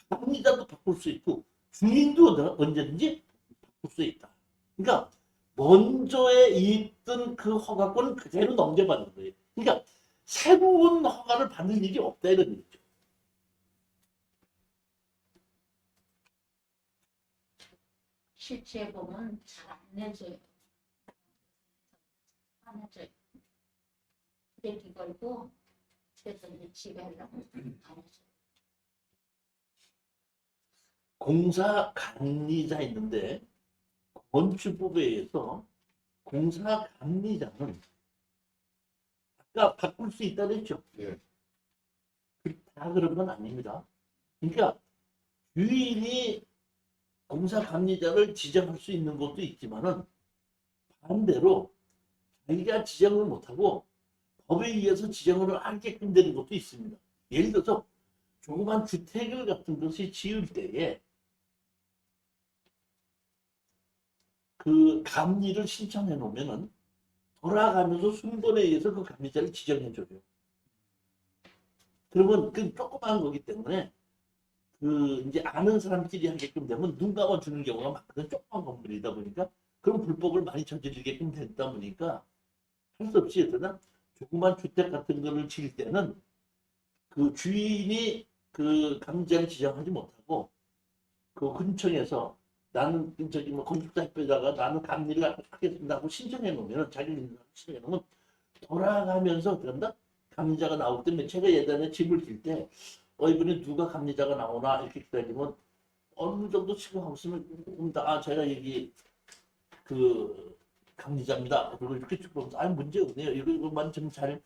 감리자도 바꿀 수 있고 주인도 언제든지 바꿀 수 있다. 그러니까 먼저에 있던 그 허가권은 그대로 넘겨받는 거예요. 그러니까 새로운 허가를 받는 일이 없다 이런 얘기죠. 실제 보면 잘 안 내줘요. 안 해줘요. 브레이크 걸고 그래서 이제 집에 하려고 안 해줘요. 공사 감리자 있는데 건축법에 의해서 공사 감리자는 아까 바꿀 수 있다 그랬죠? 예. 다 그런 건 아닙니다. 그러니까 주인이 공사 감리자를 지정할 수 있는 것도 있지만은 반대로 자기가 지정을 못하고 법에 의해서 지정을 하게끔 되는 것도 있습니다. 예를 들어서 조그만 주택을 같은 것이 지을 때에 그 감리를 신청해 놓으면은 돌아가면서 순번에 의해서 그 감리자를 지정해 줘요. 그러면 그 조그마한 거기 때문에 그 이제 아는 사람끼리 하게끔 되면 눈 감아 주는 경우가 많거든. 조그만 건물이다 보니까 그럼 불법을 많이 저지르게끔 됐다 보니까 할 수 없이 어떠나 조그만 주택 같은 거를 지을 때는 그 주인이 그 감리자를 지정하지 못하고 그 근처에서 나는 저기 뭐 건축사 협회에다가 나는 감리를 하겠습니다 하고 신청해 놓으면 자기는 신청해 놓으면 돌아가면서 어떤다 감리자가 나올 때 제가 예전에 집을 질 때 이번에 누가 감리자가 나오나 이렇게 기다리면 어느 정도 치고하고 있으면 제가 여기 그 감리자입니다. 그리고 이렇게 쭉 보면서 문제 없네요. 이것만 좀 잘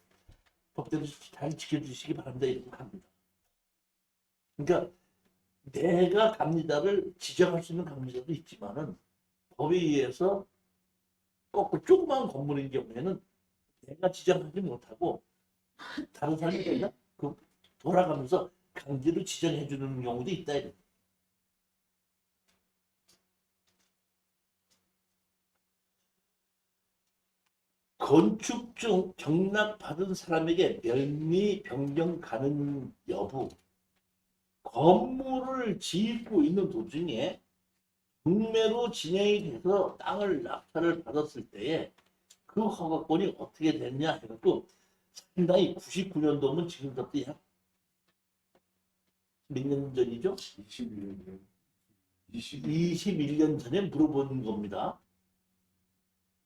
법대로 잘 지켜주시기 바랍니다. 이렇게 합니다. 그러니까 내가 감리자를 지정할 수 있는 감리자도 있지만은 법에 의해서 꼭 조그만 건물인 경우에는 내가 지정하지 못하고 다른 사람이 되나 그 돌아가면서 강제로 지정해 주는 경우도 있다. 건축 중 경락받은 사람에게 명의 변경 가능 여부. 건물을 짓고 있는 도중에 경매로 진행이 돼서 땅을 낙찰을 받았을 때에 그 허가권이 어떻게 됐냐 해갖고 상당히 99년도면 지금부터 약 몇 년 전이죠? 21년 전. 21년 전에 물어본 겁니다.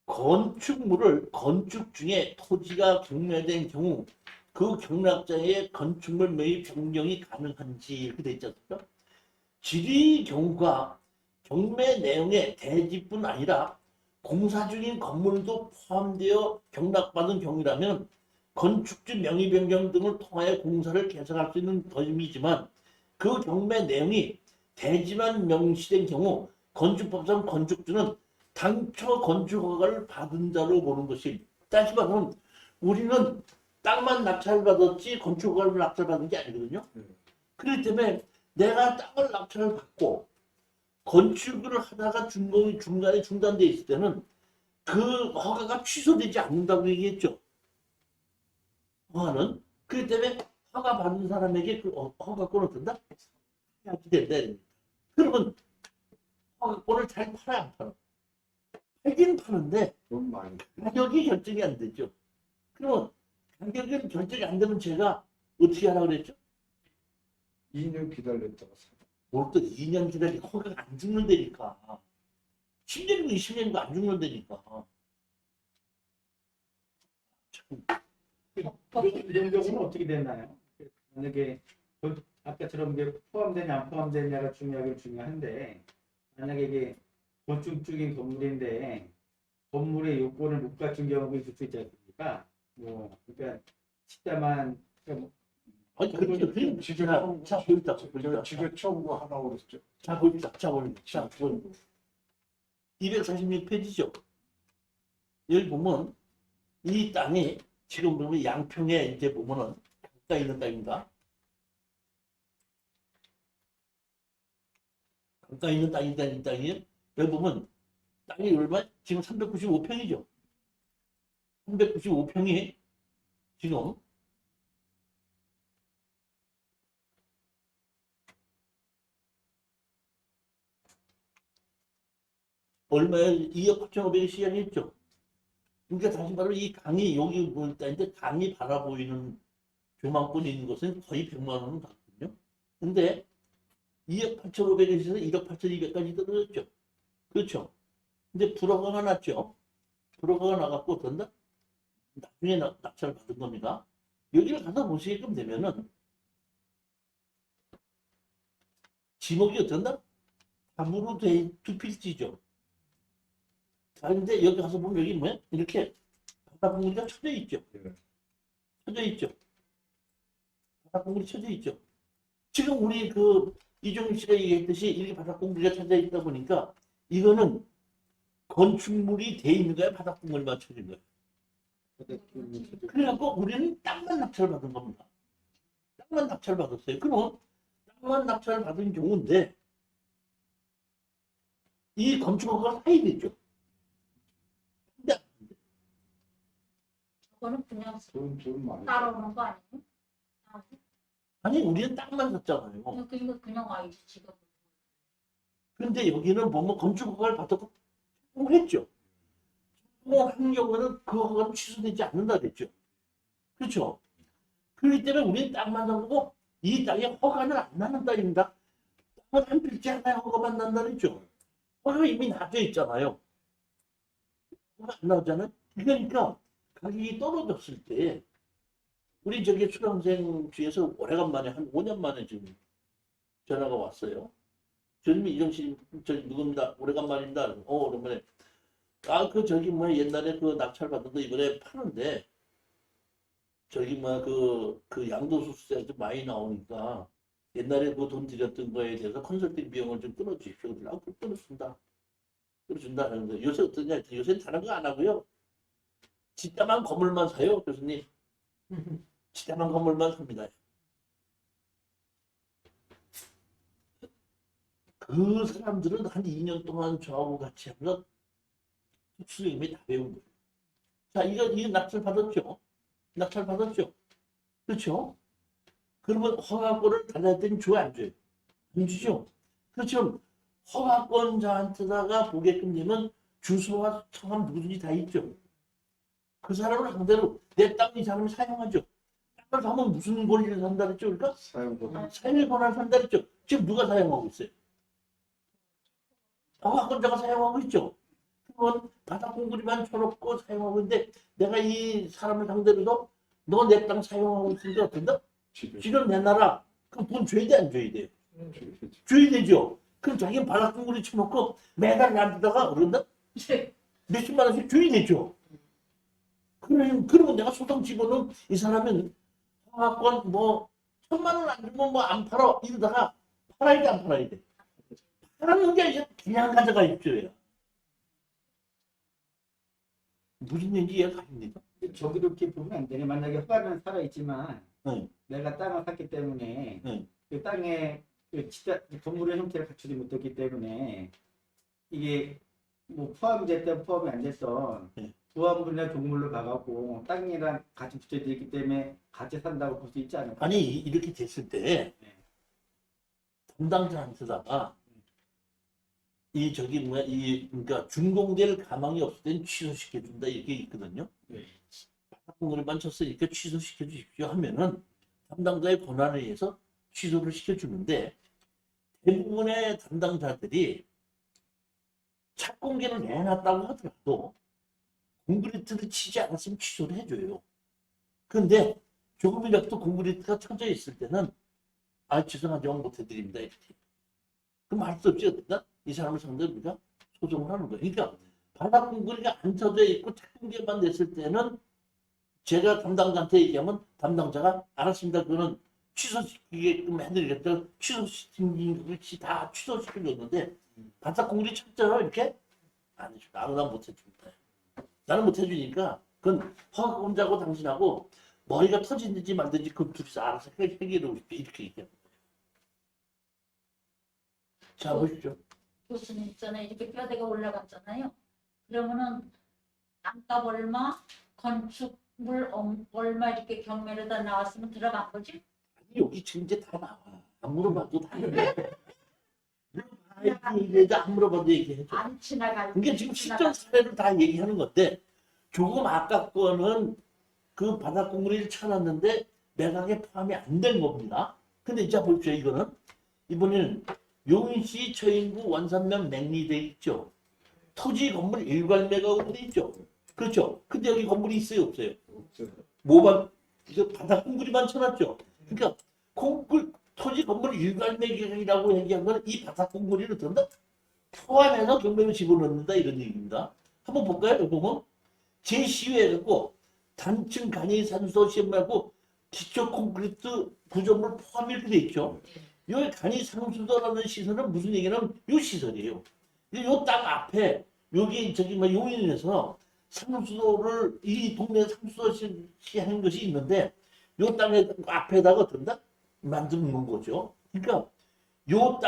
건축물을 건축 중에 토지가 경매된 경우 그 경락자의 건축물 매입 변경이 가능한지 이렇게 돼 있지 않습니까? 질의 경우가 경매 내용의 대지뿐 아니라 공사 중인 건물도 포함되어 경락받은 경우라면 건축주 명의 변경 등을 통하여 공사를 개설할 수 있는 것이지만 그 경매 내용이 대지만 명시된 경우 건축법상 건축주는 당초 건축허가를 받은 자로 보는 것이 다시 말하면 우리는 땅만 낙찰받았지 건축허가를 낙찰받은 게 아니거든요. 그렇기 때문에 내가 땅을 낙찰을 받고 건축을 하다가 중간에 중단돼 있을 때는 그 허가가 취소되지 않는다고 얘기했죠. 허가는. 그렇기 때문에 허가 받은 사람에게 그 허가권을 든다? 해야지 된다. 그러면 허가권을 잘 팔아야 안 팔아? 팔긴 파는데 돈 많이. 가격이 결정이 안 되죠. 그러면 가격이 결정이 안 되면 제가 어떻게 하라고 그랬죠? 2년 기다렸다가 사. 뭘 또 2년 기다리고 허가가 안 죽는다니까. 10년이고 20년이고 안 죽는다니까. 참. 이런 경우는 어떻게 되나요? 만약에 아까처럼 이게 포함되냐 안 포함되냐가 중요한데 만약에 이게 건축적인 건물인데 건물의 요건을 못 갖춘 경우가 있을 수 있지 않습니까? 뭐 그러니까 식다만 아니 그렇죠. 그냥 지금 자 보입니다. 지금 청구 하나 그랬죠. 자 보입니다. 자 보입니다. 자 246페이지죠. 여기 보면 이 땅이 지금 보면 양평에 이제 보면은 가까이 있는 땅입니다. 가까이 있는 땅이다 이 땅이 여기 보면 땅이 얼마? 지금 395평이죠. 395평이 지금 얼마에 2억 8,500이 시작했죠. 그러니까 다시 말하면 이 강이 여기 보일 때인데 강이 바라 보이는 조망권이 있는 것은 거의 100만 원은 받거든요. 근데 2억 8,500에서 1억 8,200까지 떨어졌죠. 그렇죠. 근데 불허가가 났죠. 불허가가 나갖고 어떤다? 나중에 낙찰을 받은 겁니다. 여기를 가서 보시게끔 되면은 지목이 어떤다? 담으로 두 필지죠. 자, 근데 여기 가서 보면 여기 뭐야? 이렇게 바닥 공구리가 쳐져 있죠. 쳐져 있죠. 바닥 공구리 쳐져 있죠. 지금 우리 그 이종일 씨가 얘기했듯이 이렇게 바닥 공구리가 쳐져 있다 보니까 이거는 건축물이 돼 있는 거야, 바닥 공구리만 쳐진 거야. 그래갖고 우리는 땅만 낙찰을 받은 겁니다. 땅만 낙찰을 받았어요. 그럼 땅만 낙찰을 받은 경우인데 이 건축허가가 사이됐죠. 저거는 그냥 돈 많이. 따라오는 거 아니에요? 아니 우리는 땅만 샀잖아요. 그냥 와야지 지금. 근데 여기는 보면 건축허가를 받았고 했죠. 한 경우는 그 허가는 취소되지 않는다 그랬죠. 그렇죠. 그렇기 때문에 우리는 땅만 산 거고 이 땅에 허가는 안 나는 땅입니다. 땅은 한 필지 하나에 허가만 난다 그랬죠. 허가가 이미 나져 있잖아요. 허가 안 나오잖아요. 그러니까 가격이 떨어졌을 때 우리 저기 수강생 중에서 오래간만에 한 5년 만에 지금 전화가 왔어요. 저님이 이정씨 저 누굽니다. 오래간만입니다. 오랜만에 그 저기 뭐 옛날에 그 낙찰 받은 거 이번에 파는데 저기 뭐 그 양도소득세가 좀 많이 나오니까 옛날에 그 돈 들였던 거에 대해서 컨설팅 비용을 좀 끊어주십시오. 그 끊어준다. 끊어준다 하는데 요새 어떠냐? 요새는 다른 거 안 하고요. 집다만 건물만 사요, 교수님. 집다만 건물만 삽니다. 그 사람들은 한 2년 동안 저하고 같이 하면서 특수임이 다 배운 거예요. 자, 이거 낙찰 받았죠? 낙찰 받았죠? 그렇죠? 그러면 허가권을 달라야 되는 줘야 안 줘요? 안 주죠? 그렇죠? 허가권자한테다가 보게끔 되면 주소와 성함 누구든지 다 있죠? 그 사람을 상대로 내 땅 이 사람이 사용하죠? 땅을 사면 무슨 권리를 산다 그랬죠? 그러니까 사용권. 사용의 권한을 산다 그랬죠? 지금 누가 사용하고 있어요? 허가권자가 사용하고 있죠? 그건 바닥 공구리만 쳐놓고 사용하고 있는데 내가 이 사람을 상대로도 너 내 땅 사용하고 있으니까 어떤다? 지금. 지금 내놔라. 그럼 돈 줘야 돼, 안 줘야 돼? 줘야 되죠. 그럼 자기는 바닥 공구리 쳐놓고 매달 놔두다가 그런다? 몇십만 원씩 줘야 되죠. 그러면 내가 소송 집어넣은 이 사람은 허가권 뭐 1,000만 원 안 주면 뭐 안 팔아 이러다가 팔아야 돼, 안 팔아야 돼? 팔아는 게 이제 그냥 가져가 입주예요. 무슨 얘기인지 이해가 갑니다. 저기도 이렇게 보면 안 되네. 만약에 허가는 살아있지만 네. 내가 땅을 샀기 때문에 네. 그 땅에 그 건물의 형태를 갖추지 못했기 때문에 이게 뭐 포함됐든 포함이 안 됐던 네. 부합물이나 종물로 가갖고 땅이랑 같이 붙여져 있기 때문에 같이 산다고 볼 수 있지 않을까? 아니 이렇게 됐을 때 네. 담당자한테다가 이 저기 뭐야 이 그러니까 준공될 가망이 없을 땐 취소시켜 준다 이렇게 있거든요. 네. 바닥공구리만 쳤으니까 취소시켜 주십시오 하면은 담당자의 권한에 의해서 취소를 시켜 주는데 대부분의 담당자들이 착공계를 내놨다고 하더라도 콘크리트를 치지 않았으면 취소를 해줘요. 그런데 조금이라도 콘크리트가 쳐져 있을 때는 아 죄송하죠 못해드립니다 이렇게. 그럼 할 수 없이 어떻다? 이 사람을 상대로 우리가 소송을 하는 거예요. 그러니까 바닥 콘크리트가 안 쳐져 있고 착공계만 냈을 때는 제가 담당자한테 얘기하면 담당자가 알았습니다. 그거는 취소시키게끔 해드리겠다. 취소시킨 것이 다 취소시켜줬는데 바닥 콘크리트 쳤잖아요. 이렇게 안 해줘. 나는 못 해줍니다. 나는 못 해주니까 그건 허가권자고 당신하고 머리가 터지든지 말든지 그 둘이서 알아서 해결하고 싶죠. 이렇게 얘기합니다. 자 보십시오. 교수님 있잖아요. 이렇게 뼈대가 올라갔잖아요. 그러면은 땅값 얼마, 건축물 얼마 이렇게 경매로다 나왔으면 들어간 거지? 아니, 여기 지금 이제 다 나와. 안 물어봐도 다 얘기해. 물어봐야지 얘기해도 안 물어봐도 얘기해줘. 안 지나갈 그게 지금 실전 사례를 다 얘기하는 건데 조금 아까 거는 그 바닥 공구리를 쳐놨는데 매각에 포함이 안 된 겁니다. 근데 이제 보십시오. 이거는 이번에는 용인시 처인구 원산면 맹리돼 있죠. 토지 건물 일괄 매각으로 돼 있죠. 그렇죠. 근데 여기 건물이 있어요, 없어요? 없어요. 뭐만 이거 바닥 공구리만 쳐놨죠. 그러니까 토지 건물 일괄 매각이라고 얘기한 거는 이 바닥 공구리를 든다 포함해서 경매로 집어넣는다 이런 얘기입니다. 한번 볼까요? 여기 보면 제시외하고 단층 간이 산소 시험 말고 기초 콘크리트 구조물 포함 이렇게 돼 있죠. 여기 간이 상수도라는 시설은 무슨 얘기냐면 요 시설이에요. 요 땅 앞에 여기 저기 뭐 용인에서 상수도를 이 동네 상수도 시하는 것이 있는데 요 땅에 앞에다가 든다 만드는 거죠. 그러니까 요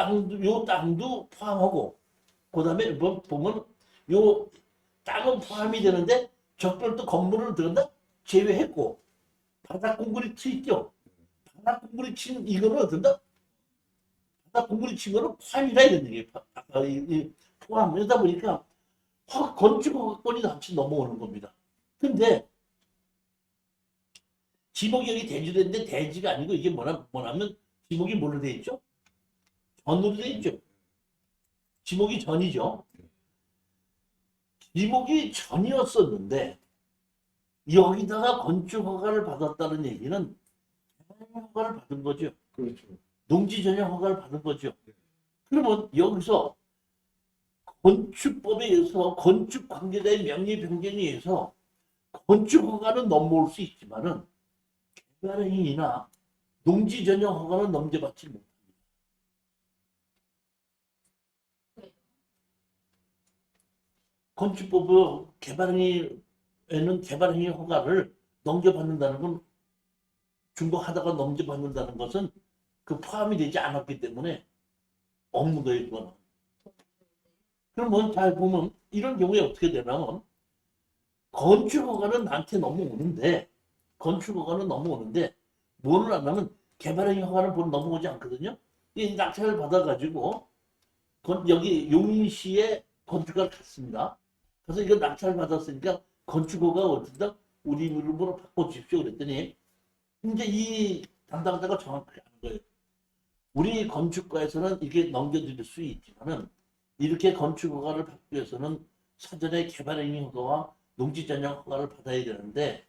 땅도 포함하고 그다음에 뭐 보면 요 땅은 포함이 되는데 적별도 건물을 들었다 제외했고 바닥 콘크리트 있죠. 바닥 콘크리트 친 이거는 어떤다? 바닥 콘크리트 친 거는 포함이라 이런 얘기예요. 아까 이 포함 이러다 보니까 건축 허가권이 같이 넘어오는 겁니다. 근데 지목이 여기 대지됐는데 대지가 아니고 이게 뭐냐면 지목이 뭘로 돼 있죠? 전으로 돼 있죠. 지목이 전이죠. 지목이 전이었었는데 여기다가 건축 허가를 받았다는 얘기는 허가를 받은 거죠. 그렇죠. 농지 전용 허가를 받은 거죠. 그러면 여기서 건축법에 의해서 건축 관계자의 명의 변경에 의해서 건축 허가는 넘어올 수 있지만은 개발 행위나 농지 전용 허가는 넘겨받지 못합니다. 건축법의 개발행위에는 개발행위 허가를 넘겨받는다는 건 준공하다가 넘겨받는다는 것은 그 포함이 되지 않았기 때문에 없는 거예요, 그거는. 그러면 잘 보면 이런 경우에 어떻게 되냐면 건축허가는 나한테 넘어오는데 뭐를 안 하면 개발행위 허가는 본 넘어오지 않거든요. 이 낙찰을 받아가지고 여기 용인시에 건축가를 갔습니다. 그래서 이거 낙찰 받았으니까 건축허가 어딘다 우리 이름으로 바꿔주십시오 그랬더니 이제 이 담당자가 정확하게 아는 거예요. 우리 건축가에서는 이게 넘겨드릴 수 있지만은 이렇게 건축허가를 받기 위해서는 사전에 개발행위 허가와 농지전용 허가를 받아야 되는데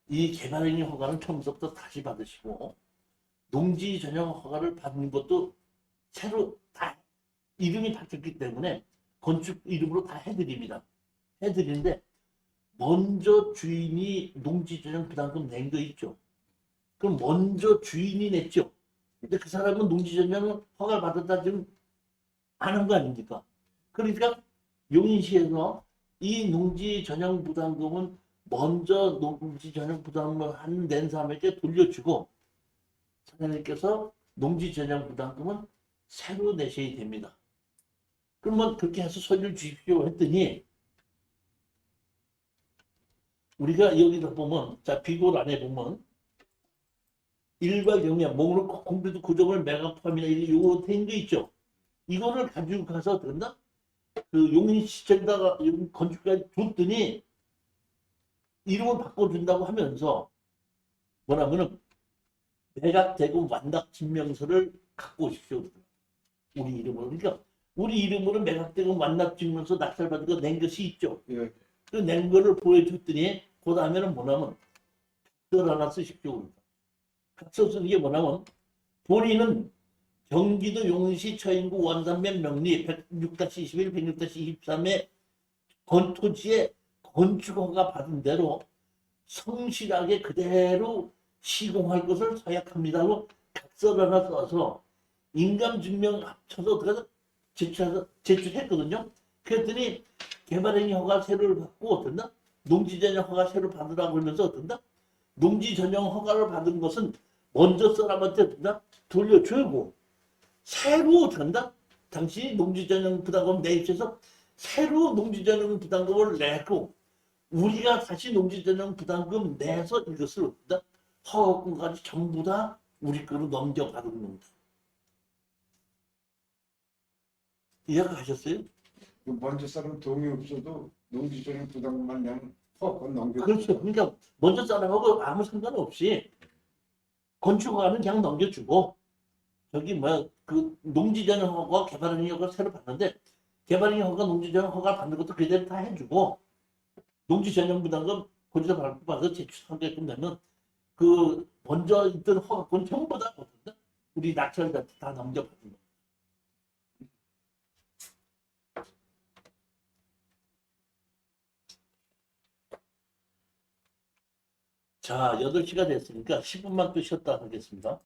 이 개발행위 허가는 처음부터 다시 받으시고 농지전용 허가를 받는 것도 새로 다 이름이 바뀌었기 때문에 건축 이름으로 다 해드립니다. 해드리는데 먼저 주인이 농지전용 부담금 낸 거 있죠. 그럼 먼저 주인이 냈죠. 근데 그 사람은 농지전용 허가를 받았다 지금 안 한 거 아닙니까? 그러니까 용인시에서 이 농지전용 부담금은 먼저 농지전용 부담금을 낸 사람에게 돌려주고 사장님께서 농지전용 부담금은 새로 내셔야 됩니다. 그러면 그렇게 해서 서류를 주십시오 했더니 우리가 여기다 보면 자 비골 안에 보면 일괄 경량 목록 공비도 구조물 매각 포함이나 이거 된거 있죠. 이거를 가지고 가서 된다. 그 용인시청에다가 건축가에 줬더니 이름을 바꿔준다고 하면서 뭐라면은 매각대금 완납 증명서를 갖고 오십시오. 우리 이름으로. 그러니까 우리 이름으로 매각대금 완납 증명서 낙찰받은 거 낸 것이 있죠. 예. 그 낸 거를 보여줬더니 그 다음에는 뭐냐면 각서를 하나 쓰십시오. 각서 쓰는 게 뭐냐면 본인은 경기도 용인시 처인구 원산면 명리 106-21, 106-23의 건토지에 건축허가 받은 대로 성실하게 그대로 시공할 것을 서약합니다고 각서를 하나 써서 인감증명 합쳐서 들어가서 제출했거든요. 그랬더니 개발행위 허가 세로를 받고 어떤다? 농지전용 허가 세로 받으라고 하면서 어떤다? 농지전용 허가를 받은 것은 먼저 사람한테 어떤다? 돌려주고 새로 어떤다? 당신이 농지전용 부담금 내입해서 새로 농지전용 부담금을 내고 우리가 다시 농지전용 부담금 내서 이것을 어떤다? 허가금까지 전부 다 우리 거로 넘겨받은 겁니다. 이해가셨어요? 먼저 사람 동의 없어도 농지전용 부담금만 내면 허건 넘겨. 그렇죠. 그러니까 먼저 사람하고 아무 상관없이 건축허가는 그냥 넘겨주고 저기 뭐야 그 농지전용 허가 개발행위 허가 새로 받는데 개발행위 허가 농지전용 허가 받는 것도 그대로 다 해주고 농지전용 부담금 거기서 받아서 제출하게끔 되면 그 먼저 있던 허가권 전부 다 어떤다? 우리 낙찰자한테 다 넘겨받는 거. 자, 8시가 됐으니까 10분만 또 쉬었다 하겠습니다.